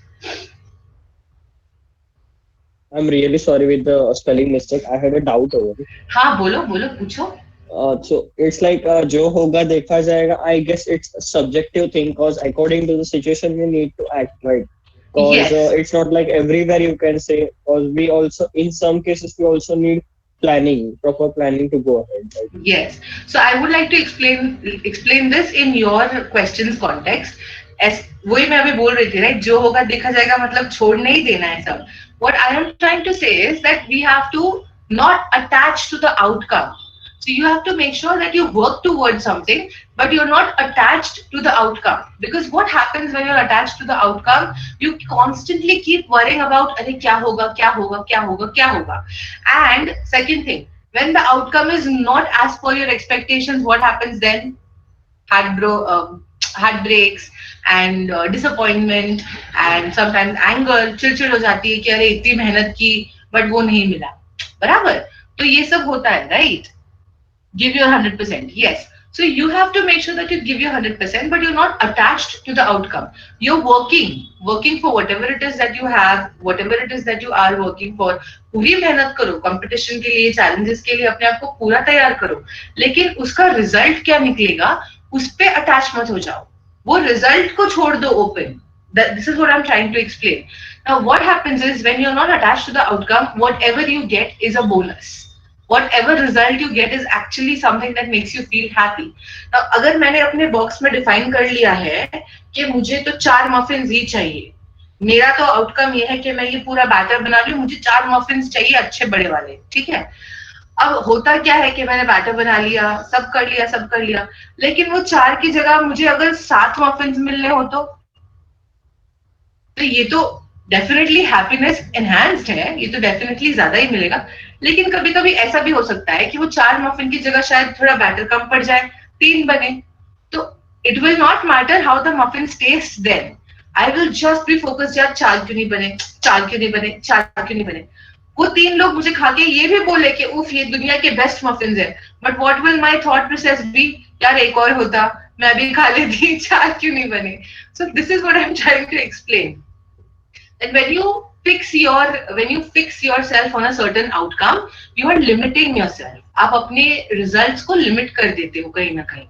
I'm really sorry with the spelling mistake. I had a doubt over it. हाँ बोलो बोलो पूछो. So it's like जो होगा देखा जाएगा. I guess it's a subjective thing because according to the situation we need to act right. Because Yes. it's not like everywhere you can say. Because we also in some cases we also need planning, proper planning to go ahead. Right? Yes. So I would like to explain this in your questions context. As वही मैं अभी बोल रही थी, right? जो होगा देखा जाएगा मतलब छोड़ नहीं देना है सब. What I am trying to say is that we have to not attach to the outcome. So you have to make sure that you work towards something, but you're not attached to the outcome. Because what happens when you're attached to the outcome, you constantly keep worrying about, अरे क्या होगा, क्या होगा, क्या होगा, क्या होगा. And second thing, when the outcome is not as per your expectations, what happens then? Heartbreaks and disappointment and sometimes anger, चिड़चिड़ हो जाती है कि अरे इतनी मेहनत की बट वो नहीं मिला. बराबर. तो ये सब होता है, right? Give your 100%. Yes. So you have to make sure that you give your 100%, but you're not attached to the outcome. You're working for whatever it is that you have, whatever it is that you are working for. पूरी मेहनत करो, competition के लिए, challenges के लिए अपने आप को पूरा तैयार करो. लेकिन उसका रिजल्ट क्या निकलेगा, उस पे अटैच मत हो जाओ. वो रिजल्ट को छोड़ दो open. This is what I'm trying to explain. Now, what happens is when you're not attached to the outcome, whatever you get is a bonus. Whatever result you get is actually something that makes you feel happy. Now, अगर मैंने अपने box में define कर लिया है कि मुझे तो 4 मफिन्स ही चाहिए, मेरा तो आउटकम ये है कि मैं ये पूरा बैटर बना लूं, मुझे 4 मफिन्स चाहिए अच्छे बड़े वाले, ठीक है. अब होता क्या है कि मैंने बैटर बना लिया, सब कर लिया, लेकिन वो 4 की जगह मुझे अगर 7 मफिन्स मिलने हो तो ये तो डेफिनेटली हैप्पीनेस एनहांस्ड है, ये तो डेफिनेटली ज्यादा ही मिलेगा. लेकिन कभी कभी ऐसा भी हो सकता है कि वो 4 मफिन की जगह शायद थोड़ा बैटर कम पड़ जाए, 3 बने. तो it will not matter how the muffin taste then. I will just be focused, यार 4 क्यों नहीं बने, 4 क्यों नहीं बने, 4 क्यों नहीं बने. वो 3 लोग मुझे खा के ये भी बोले कि उफ ये दुनिया के बेस्ट मफिन है, but what will my thought process be, यार एक और होता मैं भी खा लेती, 4 क्यों नहीं बने. So this is what I am trying to explain. And when you fix yourself on a certain outcome, you are limiting yourself. आप अपने रिजल्ट्स को लिमिट कर देते हो कहीं ना कहीं.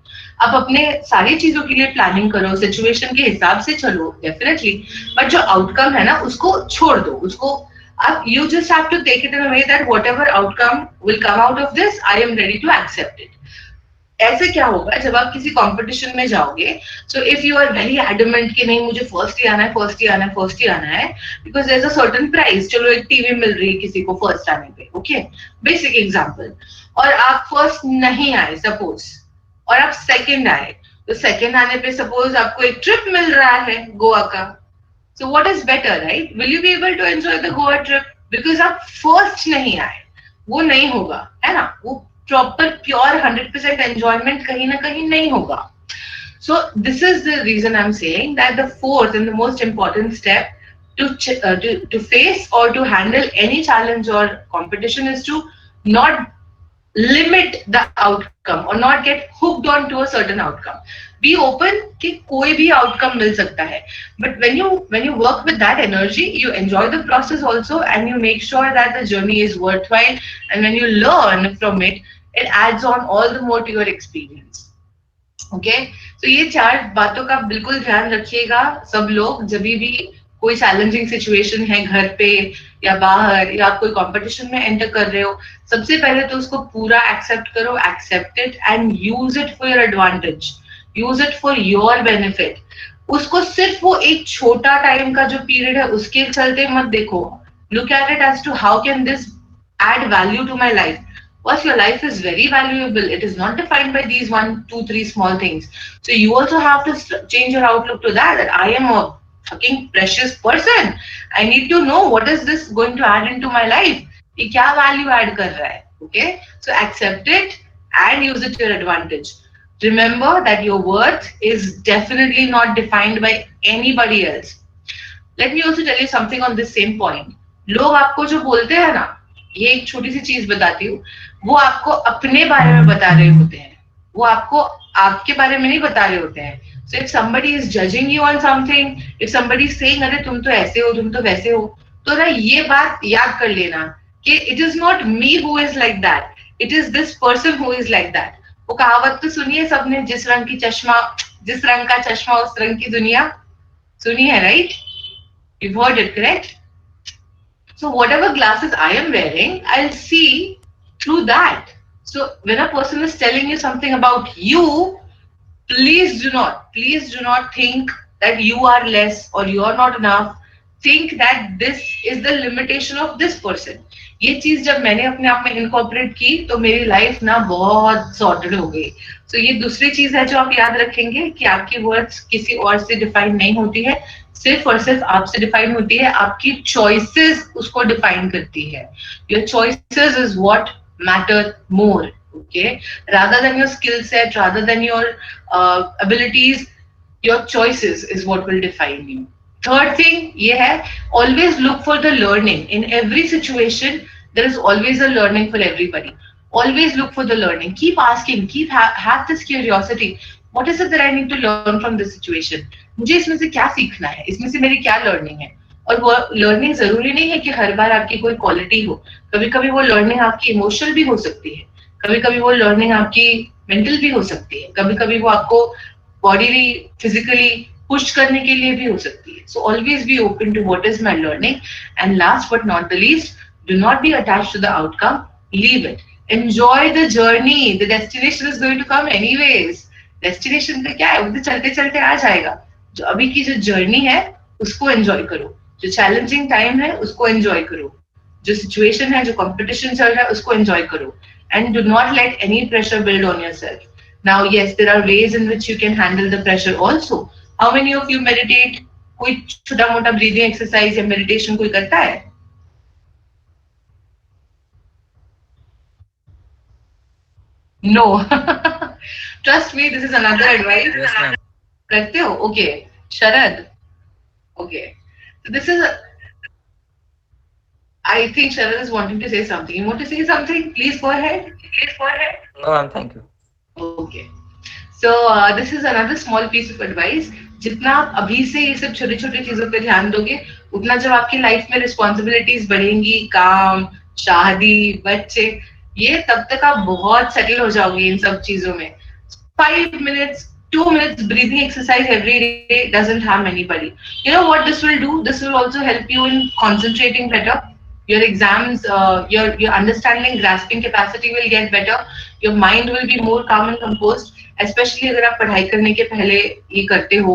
आप अपने सारी चीजों के लिए प्लानिंग करो, सिचुएशन के हिसाब से चलो डेफिनेटली, बट जो आउटकम है ना उसको छोड़ दो. उसको आप you just have to take it in a way that whatever outcome will come out of this, I am ready to accept it. ऐसे क्या होगा जब आप किसी कंपटीशन में जाओगे, so if you are very adamant कि नहीं मुझे फर्स्ट ही आना है, फर्स्ट ही आना है, फर्स्ट ही आना है, because there is a certain price. चलो एक टीवी मिल रही है किसी को फर्स्ट आने पे, ओके, बेसिक एग्जांपल, और आप फर्स्ट नहीं आए सपोज, और आप सेकंड आए, तो सेकंड आने पे सपोज आपको एक ट्रिप मिल रहा है गोवा का. So what is better, right? Will you be able to enjoy the Goa trip? Because आप फर्स्ट नहीं आए, वो नहीं होगा, है ना. वो प्रॉपर प्योर 100% एंजॉयमेंट कहीं ना कहीं नहीं होगा. So this is the reason I am saying that the fourth and the most important step to face or to handle any challenge or competition is to not limit the outcome or not get hooked on to a certain outcome. Be open कि कोई भी outcome मिल सकता है, but when you work with that energy, you enjoy the process also and you make sure that the journey is worthwhile, and when you learn from it, it adds on all the more to your experience. Okay, so ये 4 बातों का बिल्कुल ध्यान रखिएगा सब लोग, जब भी कोई चैलेंजिंग सिचुएशन है घर पे या बाहर या आप कोई कंपटीशन में एंटर कर रहे हो, सबसे पहले तो उसको पूरा एक्सेप्ट करो, accept it and use it for your advantage, use it for your benefit. उसको सिर्फ वो एक छोटा टाइम का जो पीरियड है उसके चलते मत देखो. Look at it as to how can this add value to my life. Plus, your life is very valuable. It is not defined by these 1, 2, 3 small things. So you also have to change your outlook to that. That I am a fucking precious person. I need to know what is this going to add into my life. ये क्या value add कर रहा है? Okay. So accept it and use it to your advantage. Remember that your worth is definitely not defined by anybody else. Let me also tell you something on this same point. लोग आपको जो बोलते हैं ना, ये एक छोटी सी चीज बताती हूँ, वो आपको अपने बारे में बता रहे होते हैं, वो आपको आपके बारे में नहीं बता रहे होते हैं. So if somebody is judging you on something, if somebody is saying अरे तुम तो ऐसे हो, तुम तो वैसे हो, तो ना ये बात याद कर लेना कि it is not me who is like that, it is this person who is like that. वो कहावत तो सुनी है सबने, जिस रंग का चश्मा उस रंग की दुनिया, सुनी है, right? You've heard it, correct? So whatever glasses I am wearing, I'll see through that. So when a person is telling you something about you, please do not think that you are less or you are not enough. Think that this is the limitation of this person. ये चीज जब मैंने अपने आप में incorporate की तो मेरी लाइफ ना बहुत सॉर्टेड हो गई. तो ये दूसरी चीज है जो आप याद रखेंगे कि आपकी वर्ड्स किसी और से डिफाइन नहीं होती है, सिर्फ और सिर्फ आपसे डिफाइन होती है. आपकी चॉइसेस उसको डिफाइन करती है. Your choices is what matter more, okay, rather than your skill set, rather than your abilities, your choices is what will define you. Third thing ये है, always look for the learning in every situation. There is always a learning for everybody. Always look for the learning, keep asking, have this curiosity. What is it that I need to learn from this situation? मुझे इसमें से क्या सीखना है, इसमें से मेरी क्या लर्निंग है. और वो लर्निंग जरूरी नहीं है कि हर बार आपकी कोई क्वालिटी हो. कभी कभी वो लर्निंग आपकी इमोशनल भी हो सकती है, कभी कभी वो लर्निंग आपकी मेंटल भी हो सकती है, कभी कभी वो आपको बॉडीली फिजिकली पुश करने के लिए भी हो सकती है. So always be open to what is my learning. And last but not the least, do not be attached to the outcome, leave it, enjoy the journey. The destination is going to come anyways. Destination का क्या है, वो तो चलते चलते आ जाएगा. जो अभी की जो जर्नी है उसको एंजॉय करो, जो चैलेंजिंग टाइम है उसको एंजॉय करो, जो सिचुएशन है, जो कंपटीशन चल रहा है उसको एंजॉय करो. And do not let any pressure build on yourself. Now, yes, there are ways in which you can handle the pressure also. How many of you meditate? कोई छोटा मोटा breathing exercise या meditation कोई करता है? No. Trust me, this is another advice. Yes, ma'am. करते हो? Okay. Sharad. Okay. So this is I think Sharad is wanting to say something. You want to say something? Please go ahead. No, ma'am, thank you. Okay. So this is another small piece of advice. जितना आप अभी से ये सब छोटे छोटे चीजों पे ध्यान दोगे, उतना जब आपकी लाइफ में रिस्पॉन्सिबिलिटीज बढ़ेंगी, काम, शादी, बच्चे, ये तब तक आप बहुत सेटल हो जाओगे इन सब चीजों में. 5 minutes, 2 minutes breathing exercise every day doesn't harm anybody. You know what this will do? This will also help you in concentrating better. Your exams, your understanding, grasping capacity will get better. Your mind will be more calm and composed. Especially अगर आप पढ़ाई करने के पहले ये करते हो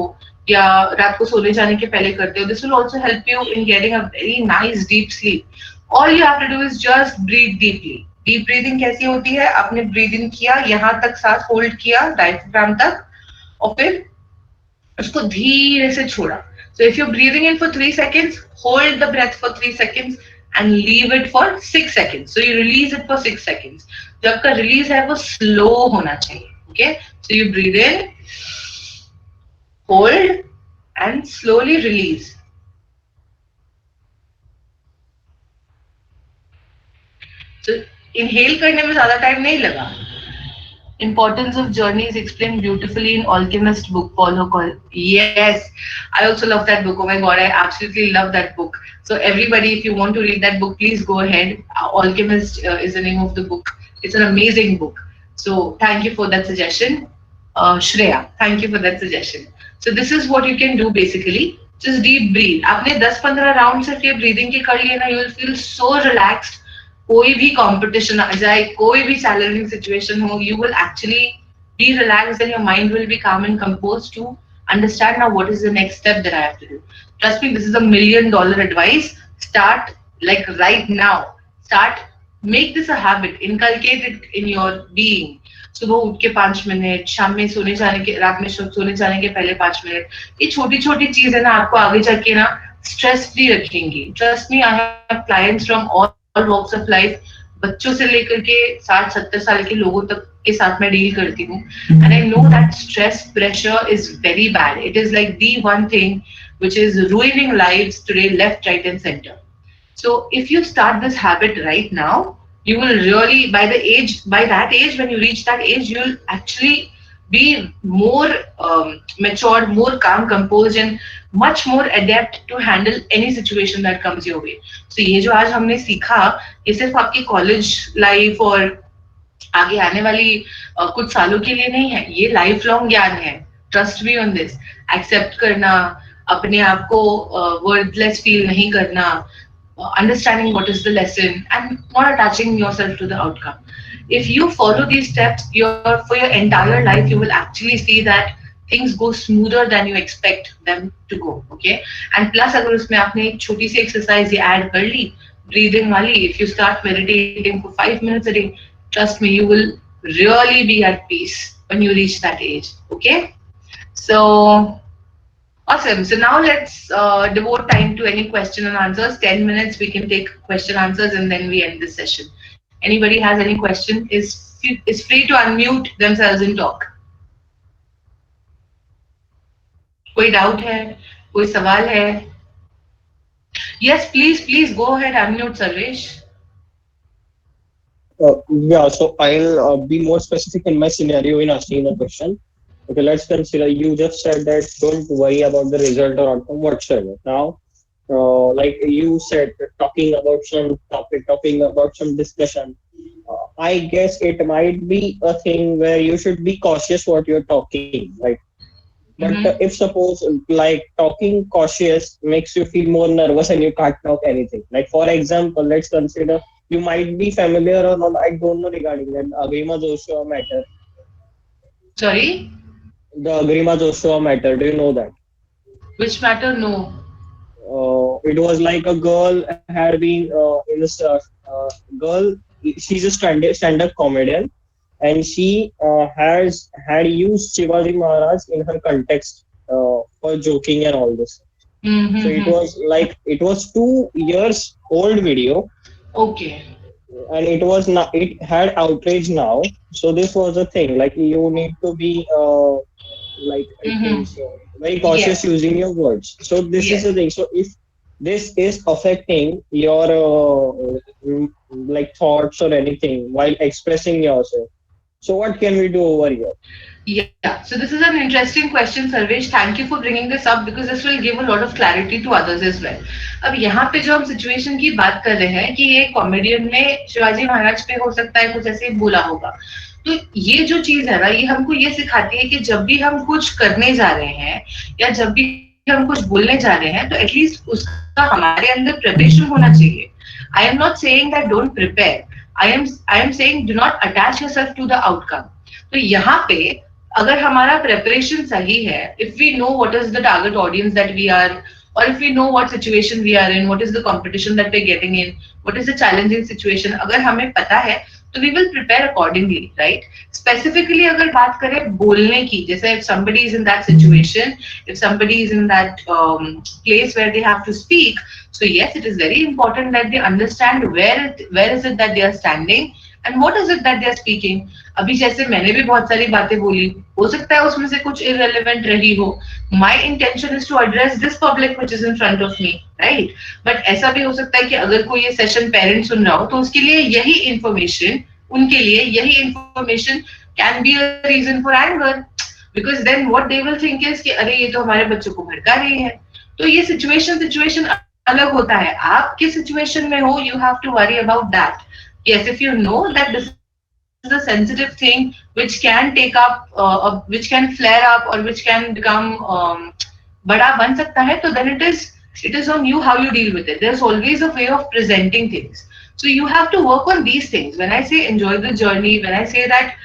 या रात को सोने जाने के पहले करते हो. This will also help you in getting a very nice deep sleep. All you have to do is just breathe deeply. Deep breathing कैसी होती है? आपने breathe in किया, यहाँ तक सांस होल्ड किया diaphragm तक, और फिर उसको धीरे से छोड़ा. So if you're breathing in for 3 seconds, hold the breath for 3 seconds and leave it for 6 seconds. So you release it for 6 seconds. जो आपका release है वो slow होना चाहिए. Okay? So you breathe in, hold and slowly release. So inhale करने में ज़्यादा time नहीं लगा. Importance of journey is explained beautifully in Alchemist book. Paulo Coelho. Yes, I also love that book. Oh my god, I absolutely love that book. So everybody, if you want to read that book, please go ahead. Alchemist is the name of the book. It's an amazing book. So thank you for that suggestion, Shreya. Thank you for that suggestion. So this is what you can do basically. Just deep breathe. आपने 10-15 round सिर्फ ये breathing के कर लिए ना, you will feel so relaxed. कोई भी competition आ जाए, कोई भी चैलेंजिंग सिचुएशन हो, you will actually be relaxed and your mind will be calm and composed to understand now what is the next step that I have to do. Trust me, this is $1 million advice. Start like right now. Make this a habit. Inculcate it in your being. सुबह उठ के 5 minute, शाम में सोने जाने के, रात में सोने जाने के पहले 5 मिनट. ये छोटी छोटी चीज है ना, आपको आगे जाके ना स्ट्रेस फ्री रखेंगी. Trust me, I have clients from all walks of life. बच्चों से लेकर के 60-70 साल के लोगों तक के साथ मैं डील करती हूँ. And I know that stress pressure is very bad. It is like the one thing which is ruining lives today, left, right and center. So if you start this habit right now, you will really, by that age, when you reach that age, you'll actually be more matured, more calm, composed, and much more adept to handle any situation that comes your way. So ये जो आज हमने सीखा, ये सिर्फ आपकी college life और आगे आने वाली कुछ सालों के लिए नहीं है, ये लाइफ लॉन्ग ज्ञान है. Trust me on this. Accept करना, अपने आप को वर्थलेस फील नहीं करना, understanding what is the lesson, and not attaching yourself to the outcome. If you follow these steps, for your entire life, you will actually see that things go smoother than you expect them to go. Okay. And plus अगर उसमें आपने एक छोटी सी exercise ये add कर ली, breathing वाली, if you start meditating for 5 minutes a day, trust me, you will really be at peace when you reach that age. Okay. So awesome. So now let's devote time to any question and answers. 10 minutes we can take question answers and then we end this session. Anybody has any question is free to unmute themselves and talk. कोई doubt है? कोई सवाल है? Yes, please go ahead, unmute Sarvesh. Yeah, so I'll be more specific in my scenario in asking the question. Okay, let's consider you just said that don't worry about the result or outcome whatsoever. Now, like you said, talking about some topic, talking about some discussion, I guess it might be a thing where you should be cautious what you're talking, right? But if suppose like talking cautious makes you feel more nervous and you can't talk anything. Like for example, let's consider you might be familiar or not, I don't know regarding that Agrima Joshua matter. Sorry? The Agrima Joshua matter, do you know that? Which matter? No. It was like a girl had been in this girl. She's a stand-up comedian, and she had used Shivaji Maharaj in her context for joking and all this. So it was 2 years old video. Okay. And it had outrage now. So this was a thing. Like you need to be I think so, very cautious using your words. So this is the thing. So if this is affecting your like thoughts or anything while expressing yourself, so what can we do over here? Yeah, so this is an interesting question, Sarvesh. Thank you for bringing this up because this will give a lot of clarity to others as well. अब यहाँ पे जो हम situation की बात कर रहे हैं कि ये कॉमेडियन ने शिवाजी महाराज पे हो सकता है कुछ ऐसे बोला होगा, तो ये जो चीज है ना, ये हमको ये सिखाती है कि जब भी हम कुछ करने जा रहे हैं या जब भी हम कुछ बोलने जा रहे हैं, तो एटलीस्ट उसका हमारे अंदर प्रिपरेशन होना चाहिए. I am not saying that don't prepare, I am saying do not attach yourself to the outcome. तो यहाँ पे अगर हमारा प्रेपरेशन सही है, if we know what is the target audience that we are, or if we know what situation we are in, what is the competition that we're getting in, what is the challenging situation, अगर हमें पता है तो we will prepare accordingly, right? Specifically अगर बात करें बोलने की, जैसे if somebody is in that situation, if somebody is in that place where they have to speak, so yes, it is very important that they understand where is it that they are standing and what is it that they are speaking. अभी जैसे मैंने भी बहुत सारी बातें बोली, हो सकता है उसमें से कुछ irrelevant रही हो. My intention is to address this public which is in front of me, right? But ऐसा भी हो सकता है कि अगर कोई ये सेशन पेरेंट सुन रहा हो, तो उसके लिए यही इंफॉर्मेशन, उनके लिए यही information can be a reason for anger, because then what they will think is कि अरे ये तो हमारे बच्चों को भड़का रही है. तो ये सिचुएशन अलग होता है. आप किस सिचुएशन में हो, you have to worry about that. Yes, if you know that this is a sensitive thing which can take up, which can flare up or which can become बड़ा बन सकता है, तो then it is on you how you deal with it. There's always a way of presenting things. So you have to work on these things. When I say enjoy the journey, when I say that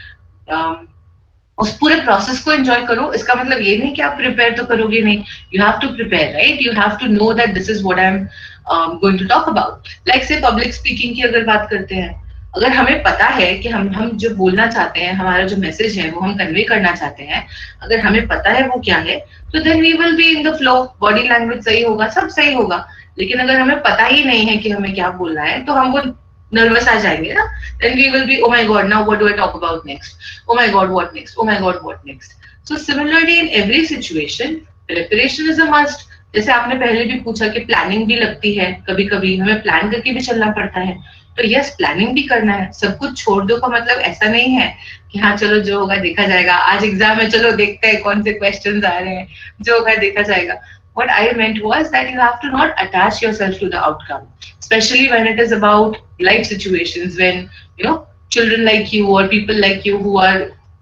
उस पूरे process को enjoy करो, इसका मतलब ये नहीं कि आप प्रिपेयर तो करोगे नहीं. You have to prepare, right? You have to know that this is what I am going to talk about. Like say public speaking की अगर बात करते हैं, अगर हमें पता है कि हम जो बोलना चाहते हैं, हमारा जो मैसेज है वो हम कन्वे करना चाहते हैं, अगर हमें पता है वो क्या है, तो then we will be in the flow. Body language सही होगा, सब सही होगा. लेकिन अगर हमें पता ही नहीं है कि हमें क्या बोलना है, तो हम वो nervous आ जाएंगे ना. Then we will be, oh my god, now what do I talk about next? Oh my god, what next? Oh my god, what next? So similarly in every situation, preparation is a must. जैसे आपने पहले भी पूछा कि planning भी लगती है, कभी कभी हमें प्लान करके भी चलना पड़ता है। तो यस, प्लानिंग भी करना है। सब कुछ छोड़ दो का मतलब ऐसा नहीं है कि हाँ चलो जो होगा देखा जाएगा, आज एग्जाम है चलो देखते हैं कौन से क्वेश्चंस आ रहे हैं, जो होगा देखा जाएगा। What I meant was that you have to not attach yourself to the outcome, especially when it is about life situations, when you know children like you or people like you who are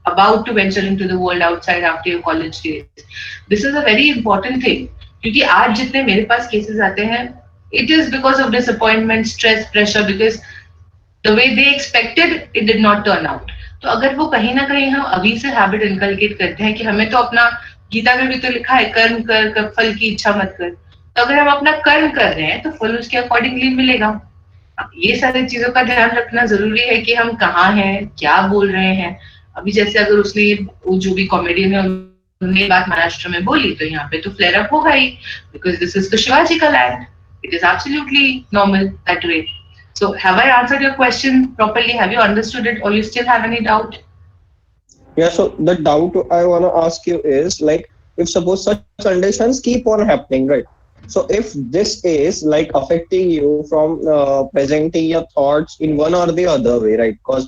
about to venture into the world outside after your college days. This is a very important thing, क्योंकि आज जितने मेरे पास cases आते हैं, it is because of disappointment, stress, pressure, because the way they expected it did not turn out. तो अगर वो कहीं ना कहीं हम अभी से हैबिट इनकलकेट करते हैं कि हमें तो अपना, गीता में भी तो लिखा है कर्म कर कर फल की इच्छा मत कर, तो अगर हम अपना कर्म कर रहे हैं तो फल उसके अकॉर्डिंगली मिलेगा। अब ये सारी चीजों का ध्यान रखना जरूरी है कि हम कहाँ हैं, क्या बोल रहे हैं। अभी जैसे अगर उसने वो जो भी कॉमेडियन है उन्होंने बात महाराष्ट्र में बोली, तो यहाँ पे तो फ्लेयर अप होगा ही, because this is the Shivaji का land. It is absolutely normal that way. So have I answered your question properly? Have you understood it or you still have any doubt? Yeah, so the doubt I want to ask you is like, if suppose such conditions keep on happening, right? So if this is like affecting you from presenting your thoughts in one or the other way, right? Because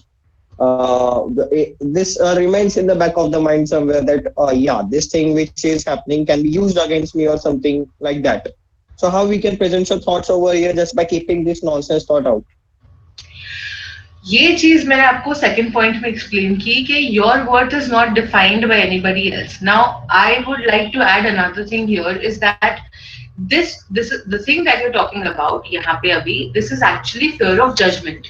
this remains in the back of the mind somewhere that yeah, this thing which is happening can be used against me or something like that. So how we can present your thoughts over here just by keeping this nonsense thought out? ये चीज मैंने आपको second point में explain की कि your worth is not defined by anybody else. Now I would like to add another thing here is that this the thing that you talking about यहाँ पे अभी, this is actually fear of judgement.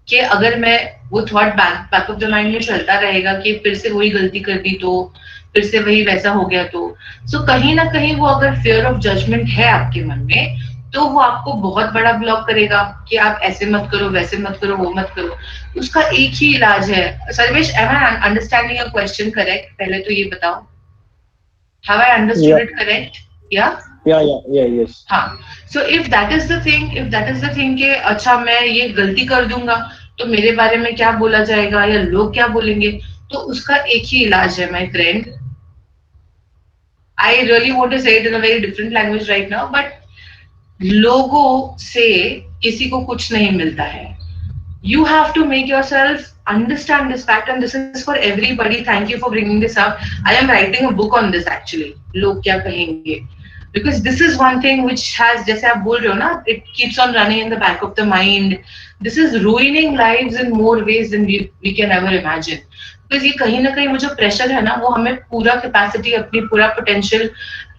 कि अगर मैं वो thought back of the mind में चलता रहेगा कि फिर से वही गलती कर दी तो, फिर से वही वैसा हो गया तो, सो कहीं ना कहीं वो अगर फियर ऑफ जजमेंट है आपके मन में, तो वो आपको बहुत बड़ा ब्लॉक करेगा कि आप ऐसे मत करो, वैसे मत करो, वो मत करो। उसका एक ही इलाज है। Sarvesh, am I understanding your question correct? पहले तो ये बताओ, have I understood Yeah, it correct? या yes. हाँ, so if that is the thing, if that is the thing कि अच्छा मैं ये गलती कर दूंगा तो मेरे बारे में क्या बोला जाएगा या लोग क्या बोलेंगे, तो उसका एक ही इलाज है my friend. I really want to say it in a very different language right now, but लोगों से किसी को कुछ नहीं मिलता है। You have to make yourself understand this fact, and this is for everybody. Thank you for bringing this up. I am writing a book on this actually. लोग क्या कहेंगे? Because this is one thing which has, जैसे आप बोल रहे हो ना, it keeps on running in the back of the mind. This is ruining lives in more ways than we can ever imagine. Because ये कहीं ना कहीं वो जो प्रेशर है ना, वो हमें पूरा कैपेसिटी, अपनी पूरा पोटेंशियल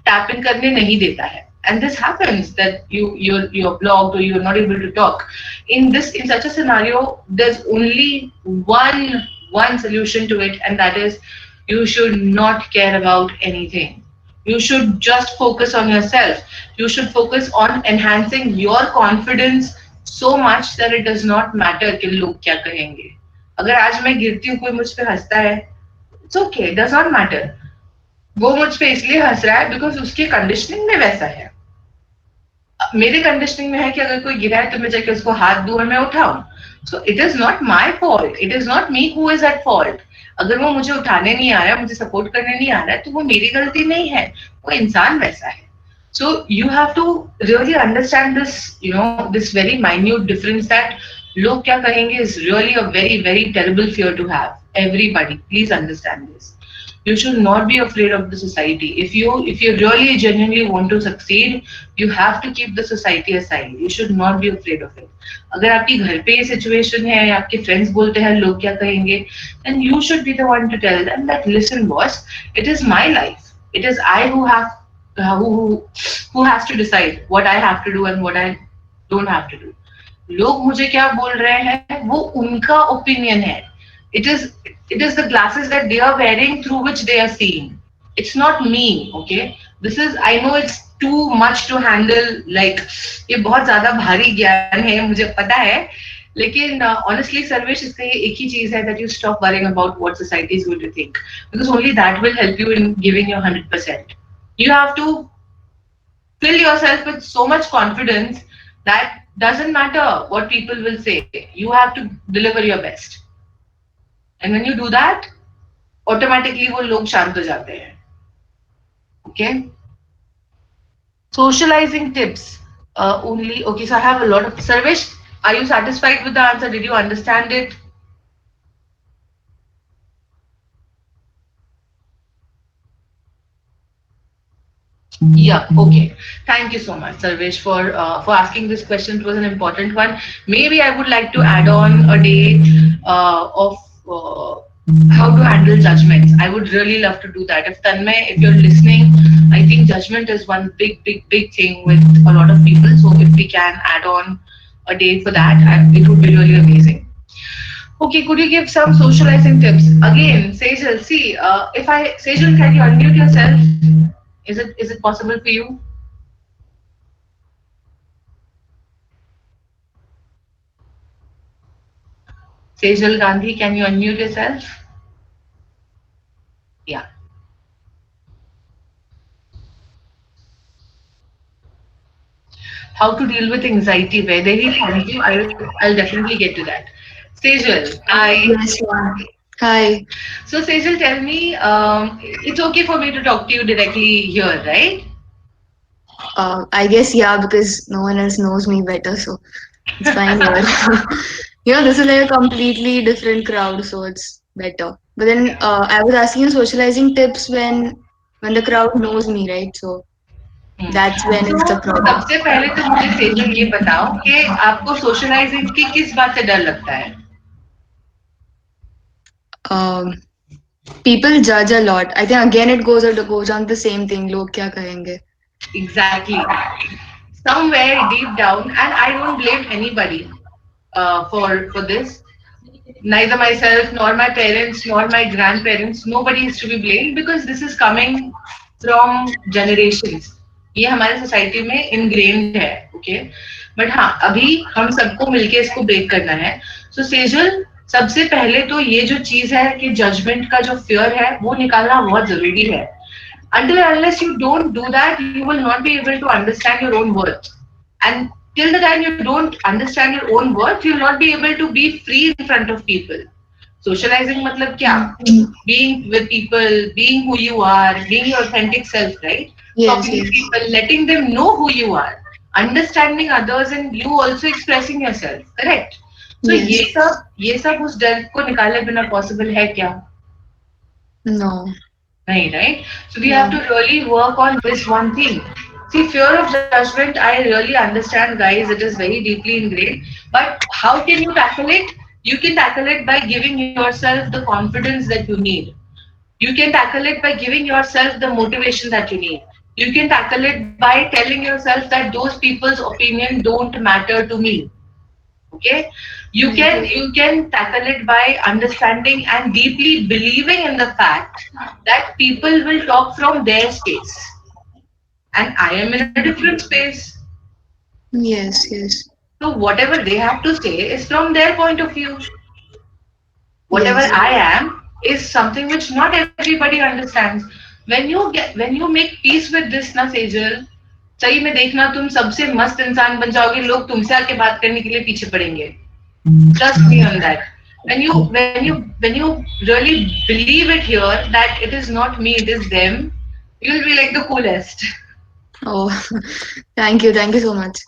टैप इन करने नहीं देता है। And this happens that you're blocked or you're not able to talk. In such a scenario, there's only one solution to it, and that is you should not care about anything. You should just focus on yourself. You should focus on enhancing your confidence so much that it does not matter कि लोग क्या कहेंगे। अगर आज मैं गिरती हूँ, कोई मुझ पे हंसता है, it's okay, it does not matter। वो मुझ पे इसलिए हंस रहा है बिकॉज उसके कंडीशनिंग में वैसा है। मेरे कंडीशनिंग में है कि अगर कोई गिरा है तो मैं जाके उसको हाथ दूं और मैं उठाऊं। So it is not my fault, it is not me who is at fault. अगर वो मुझे उठाने नहीं आ रहा है, मुझे सपोर्ट करने नहीं आ रहा है, तो वो मेरी गलती नहीं है, वो इंसान वैसा है। So you have to really understand this, you know, this very minute difference that लोग क्या कहेंगे is really a very very terrible fear to have. Everybody please understand this. You should not be afraid of the society. If you really genuinely want to succeed, you have to keep the society aside. You should not be afraid of it. अगर आपकी घर पे ये situation है, आपके friends बोलते हैं लोग क्या कहेंगे, then you should be the one to tell them that listen boss, it is my life. It is I who have who has to decide what I have to do and what I don't have to do. लोग मुझे क्या बोल रहे हैं वो उनका opinion है। it is it is the glasses that they are wearing through which they are seeing. It's not me, okay? This is, I know it's too much to handle, like ये बहुत ज्यादा भारी ज्ञान है, मुझे पता है, लेकिन honestly सर्वेश, इसका ये एक ही चीज है that you stop worrying about what society is going to think, because only that will help you in giving your 100%. You have to fill yourself with so much confidence that doesn't matter what people will say. You have to deliver your best. And when you do that, automatically वो लोग शांत हो जाते हैं. Okay? Socializing tips. Only okay. So I have a lot of Sarvesh. Are you satisfied with the answer? Did you understand it? Yeah, okay. Thank you so much, Sarvesh, for asking this question. It was an important one. Maybe I would like to add on a day of how to handle judgments. I would really love to do that. If Tanmay, if you're listening, I think judgment is one big, big, big thing with a lot of people. So if we can add on a day for that, it would be really amazing. Okay, could you give some socializing tips? Again, Sejal, see, if I Sejal, can you unmute yourself? Is it possible for you? Sejal Gandhi, can you unmute yourself? Yeah. How to deal with anxiety? Very thank you. I'll definitely get to that. Sejal, I. Yes, yeah. Hi. So Sejal, tell me, it's okay for me to talk to you directly here, right? I guess yeah, because no one else knows me better, so it's fine here. This is like a completely different crowd, so it's better. But then Yeah. I was asking you socializing tips when the crowd knows me, right? So hmm. that's when तो it's the problem. सबसे पहले तो मुझे सेजल ये बताओ कि आपको socialising की किस बात से डर लगता है? Um, People judge a lot. I think again it goes on the same thing. लोग क्या कहेंगे? Exactly. Somewhere deep down, and I don't blame anybody for this. Neither myself, nor my parents, nor my grandparents. Nobody is to be blamed because this is coming from generations. ये हमारे society में ingrained है, okay. But हाँ, अभी हम सबको मिलके इसको ब्रेक करना है. सो सेजल, सबसे पहले तो ये जो चीज है कि जजमेंट का जो फियर है वो निकालना बहुत जरूरी है. Until and unless you don't do that, you will not be able to understand your own worth. And till the time you don't understand your own worth, you'll not be able to be free in front of people. Socializing matlab kya? Being with people, being who you are, being your authentic self, right? Yes, Talking to yes, people, letting them know who you are, understanding others, and you also expressing yourself. Correct? So yes. ये सब उस डर को निकाले बिना possible है क्या? No, Right, right. So we have no. to really work on this one thing. See, fear of judgment, I really understand, guys, it is very deeply ingrained. But how can you tackle it? You can tackle it by giving yourself the confidence that you need. You can tackle it by giving yourself the motivation that you need. You can tackle it by telling yourself that those people's opinion don't matter to me. Okay, Yes. you can tackle it by understanding and deeply believing in the fact that people will talk from their space and I am in a different space. Yes, yes, So whatever they have to say is from their point of view. Whatever yes. I am is something which not everybody understands. When you make peace with this ना सेजल, सही में देखना तुम सबसे मस्त इंसान बन जाओगे. लोग तुमसे आके बात करने के लिए पीछे पड़ेंगे. Trust me on that. When you really believe it here that it is not me, it is them, you'll be like the coolest. Oh, thank you so much.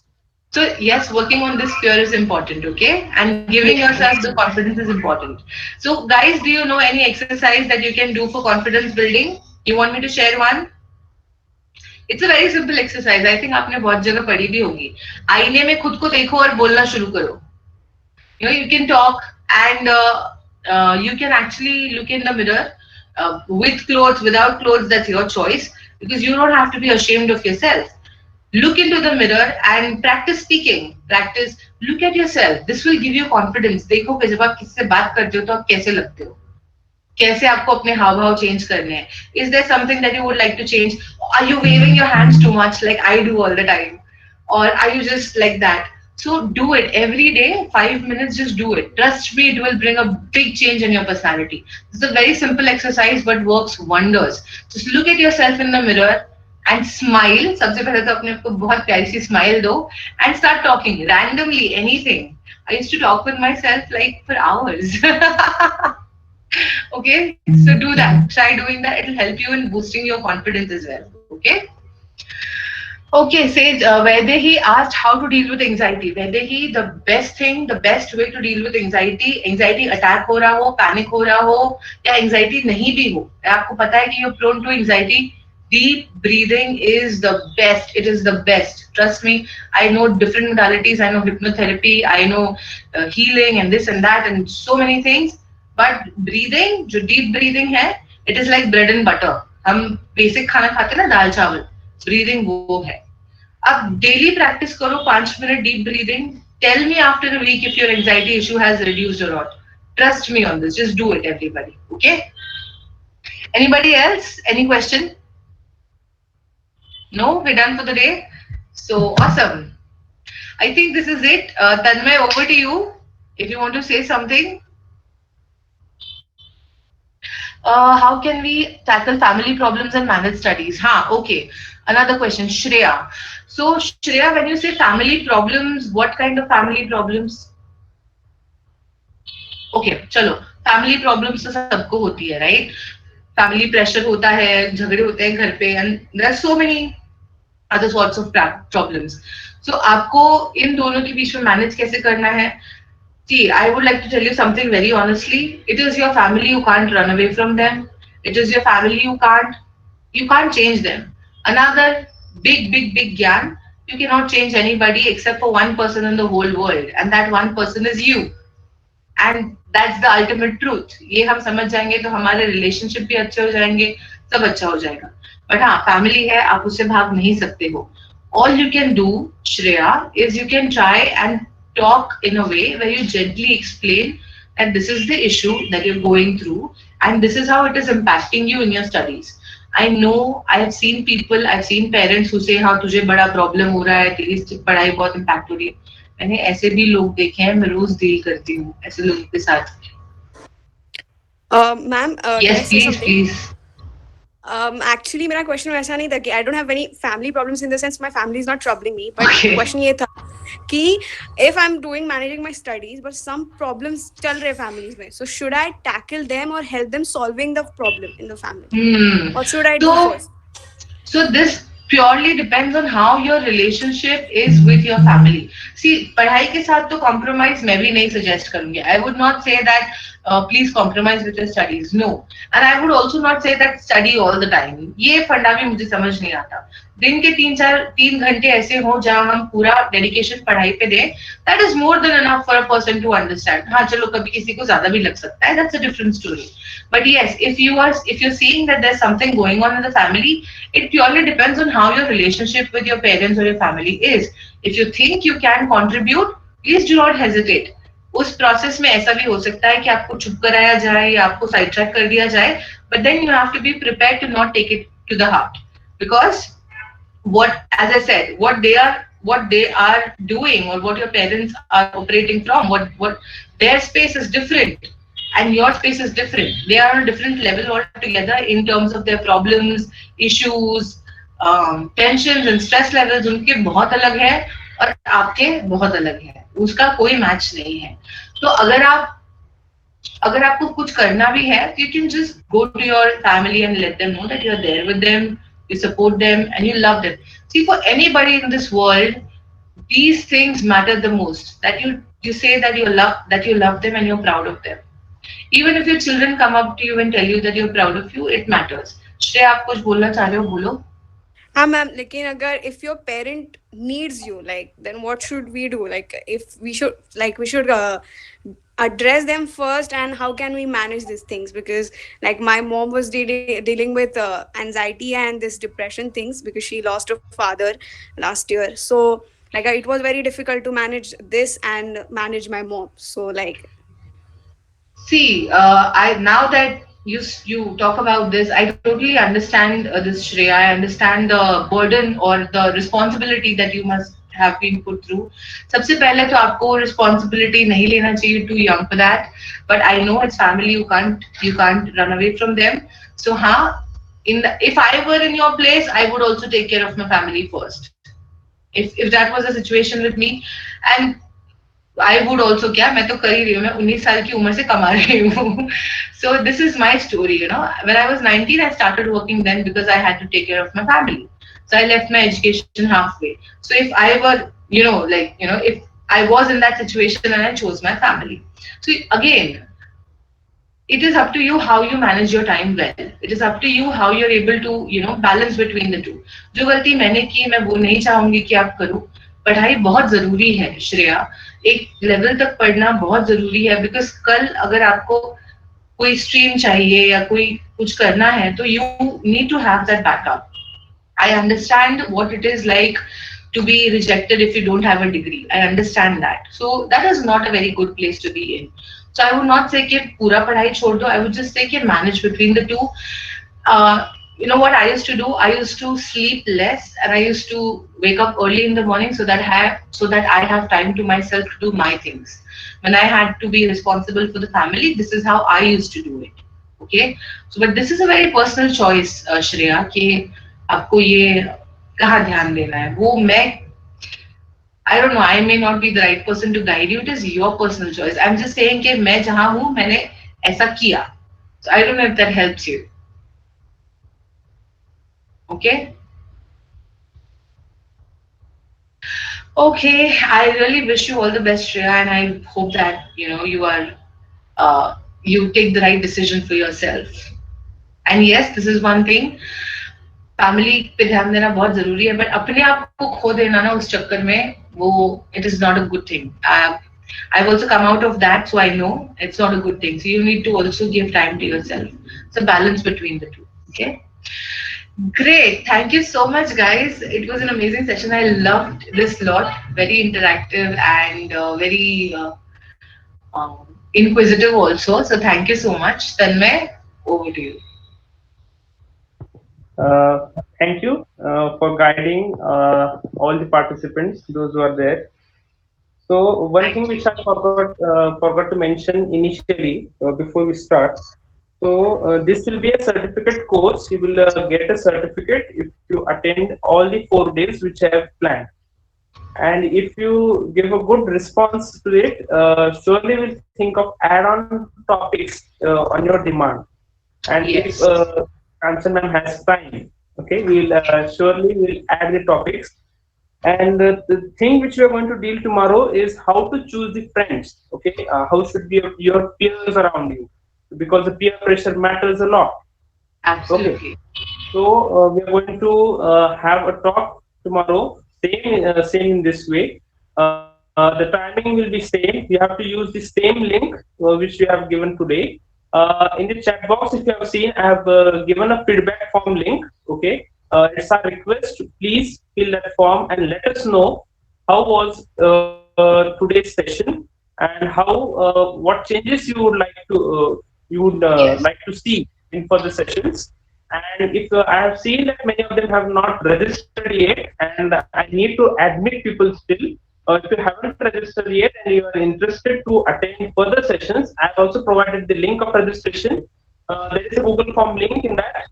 So yes, working on this fear is important, okay? And giving yourself the confidence is important. So guys, do you know any exercise that you can do for confidence building? You want me to share one? It's a very simple exercise. I think आपने बहुत जगह पढ़ी भी होगी. आईने में खुद को देखो और बोलना शुरू करो. You can talk and you can actually look in the mirror with clothes, without clothes, that's your choice because you don't have to be ashamed of yourself. Look into the mirror and practice speaking. Practice, look at yourself. This will give you confidence. देखो कि जब आप किसी से बात करते हो तो आप कैसे लगते हो, कैसे आपको अपने हाव भाव चेंज करने हैं. Is there something that you would like to change? Are you waving your hands too much like I do all the time, or are you just like that? So do it every day, 5 minutes, just do it. Trust me, it will bring a big change in your personality. It's a very simple exercise but works wonders. Just look at yourself in the mirror and smile. सबसे पहले तो अपने आप को बहुत प्यारी सी smile दो and start talking randomly anything. I used to talk with myself like for hours. Okay, so do that. Try doing that. It'll help you in boosting your confidence as well. Okay. Okay, Sage, Vaidehi asked how to deal with anxiety. Vaidehi, the best thing, the best way to deal with anxiety attack हो रहा हो, panic हो रहा हो, या anxiety नहीं भी हो, आपको पता है कि you're prone to anxiety, deep breathing is the best. It is the best. Trust me, I know different modalities. I know hypnotherapy, I know healing and this and that and so many things. But breathing, जो deep breathing है, it is like bread and butter. हम basic खाना खाते हैं ना दाल चावल, breathing वो है. अब डेली प्रैक्टिस करो 5 minute deep breathing. Tell me after a week if your anxiety issue has reduced और not. Trust me on this. Just do it, everybody. Okay? Anybody else? Any question? No? We're done for the day? So awesome. I think this is it. Tanmay, over to you. If you want to say something. How can we tackle family problems and manage studies? Okay. Another question, Shreya. So, Shreya, when you say family problems, what kind of family problems? Okay, चलो. Family problems तो सबको होती है, right? Family pressure होता है, झगड़े होते हैं घर पे, and there are so many other sorts of problems. So, आपको इन दोनों के बीच में manage कैसे करना है? See, I would like to tell you something very honestly. It is your family, you can't run away from them. It is your family, you can't change them. Another big gyan, you cannot change anybody except for one person in the whole world, and that one person is you. And that's the ultimate truth. ये हम समझ जाएंगे तो हमारे relationship भी अच्छे हो जाएंगे, सब अच्छा हो जाएगा. But हाँ, family है, आप उससे भाग नहीं सकते हो. All you can do, Shreya, is you can try and talk in a way where you gently explain that this is the issue that you're going through and this is how it is impacting you in your studies. I know, I have seen people, I've seen parents who say हाँ तुझे बड़ा problem हो रहा है, तेरी पढ़ाई बहुत impact हो रही है. मैंने ऐसे भी लोग देखे हैं, मैं रोज डील करती हूँ ऐसे लोगों के साथ. Ma'am, Yes, can I say please, something? please. Actually मेरा क्वेश्चन वैसा नहीं था कि I don't have any family problems in the sense my family is not troubling me, but Okay. Question ये था कि if I am doing managing my studies but some problems चल रहे फैमिलीज में, so should I tackle them और help them solving the problem in the family, what should I do first? So this purely depends on how your relationship is with your family. See, पढ़ाई के साथ तो compromise मैं भी नहीं suggest करूंगी. I would not say that please compromise with your studies. No. And I would also not say that study all the time. ये फंडा भी मुझे समझ नहीं आता. दिन के 3 घंटे ऐसे हो जहाँ हम पूरा डेडिकेशन पढ़ाई पे दें, that is more than enough for a person to understand. हाँ चलो कभी किसी को ज्यादा भी लग सकता है, that's a different story. But yes, if you're seeing that there's something going on in the family, it purely depends on how your relationship with your parents or your family is. If you think you can contribute, please do not hesitate. उस process में ऐसा भी हो सकता है कि आपको चुप कराया जाए या आपको साइड ट्रैक कर दिया जाए, but then you have to be prepared to not take it to the heart, because what, as I said, what they are doing or what your parents are operating from, what their space is different and your space is different. They are on a different level altogether in terms of their problems, issues, tensions and stress levels. उनके बहुत अलग है और आपके बहुत अलग है, उसका कोई मैच नहीं है. तो अगर आपको कुछ करना भी है, you can just go to your family and let them know that you're there with them, you support them and you love them. See, for anybody in this world, these things matter the most. That you say that you love them and you're proud of them. Even if your children come up to you and tell you that you're proud of you, it matters. Shreya, आप कुछ बोलना चाह रहे हो, बोलो. हाँ ma'am, लेकिन अगर if your parent needs you, like then what should we do? Like if we should address them first, and how can we manage these things? Because like my mom was dealing with anxiety and this depression things because she lost her father last year. So like it was very difficult to manage this and manage my mom. So like, see, I now that you talk about this, I totally understand this, Shreya. I understand the burden or the responsibility that you must have been put through. सबसे पहले तो आपको responsibility नहीं लेना चाहिए, too young for that. But I know it's family, you can't run away from them. So हाँ, if I were in your place, I would also take care of my family first. If that was the situation with me, and I would also, क्या मैं तो कर ही रही हूँ, मैं 19 साल की उम्र से कमा रही हूँ. So this is my story, you know. When I was 19, I started working then because I had to take care of my family. So I left my education halfway. So if I were, if I was in that situation and I chose my family. So again, it is up to you how you manage your time well. It is up to you how you're able to, balance between the two. जो गलती मैंने की मैं वो नहीं चाहूंगी कि आप करो. पढ़ाई बहुत जरूरी है श्रेया. एक लेवल तक पढ़ना बहुत जरूरी है, बिकॉज कल अगर आपको कोई स्ट्रीम चाहिए या कोई कुछ करना है तो you need to have that backup. I understand what it is like to be rejected if you don't have a degree. I understand that. So that is not a very good place to be in. So I would not say कि पूरा पढ़ाई छोड़ दो. I would just say कि manage between the two. You know what I used to do? I used to sleep less and I used to wake up early in the morning so that I have time to myself to do my things. When I had to be responsible for the family, this is how I used to do it. Okay. So but this is a very personal choice, Shreya, कि आपको ये कहाँ ध्यान देना है. वो मैं I don't know, I may not be the right person to guide you. It is your personal choice. I'm just saying कि मैं जहाँ हूँ मैंने ऐसा किया. So I don't know if that helps you. Okay? Okay, I really wish you all the best, Shreya, and I hope that you take the right decision for yourself. And yes, this is one thing. Family पे ध्यान देना बहुत जरूरी है, but अपने आप को खो देना ना उस चक्कर में, वो it is not a good thing. I have also come out of that, so I know it's not a good thing. So you need to also give time to yourself. So balance between the two. Okay, great. Thank you so much, guys. It was an amazing session. I loved this lot. Very interactive and very inquisitive also. So thank you so much. Tanmay, over to you. Thank you for guiding all the participants, those who are there. So one thing which I forgot to mention initially before we start. So this will be a certificate course. You will get a certificate if you attend all the 4 days which I have planned. And if you give a good response to it, surely we'll think of add-on topics on your demand. And Yes. if Kansan ma'am has time, okay, we'll add the topics. And the thing which we are going to deal tomorrow is how to choose the friends. Okay, how should be your peers around you, because the peer pressure matters a lot. Absolutely. Okay. So we are going to have a talk tomorrow, same in this way. The timing will be same. We have to use the same link which we have given today. In the chat box, if you have seen, I have given a feedback form link. Okay, it's our request to please fill that form and let us know how was today's session and how what changes you would like to Yes. like to see in further sessions. And if I have seen that many of them have not registered yet, and I need to admit people still. If you haven't registered yet and you are interested to attend further sessions, I have also provided the link of registration. There is a Google form link in that.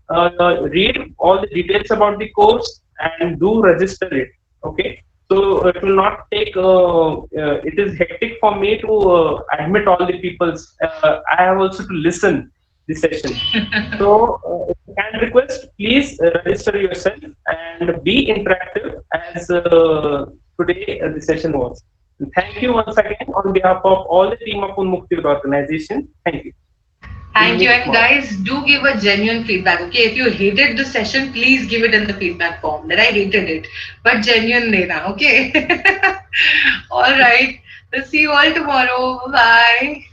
Read all the details about the course and do register it. Okay, so it will not take. It is hectic for me to admit all the people's. I have also to listen the session. So if you can request, please register yourself and be interactive as today the session was. And thank you once again on behalf of all the team of Unmukti organization. Thank you. Thank you. And guys, do give a genuine feedback. Okay, if you hated the session, please give it in the feedback form that I hated it. But genuine dena, okay? All right. We'll see you all tomorrow. Bye.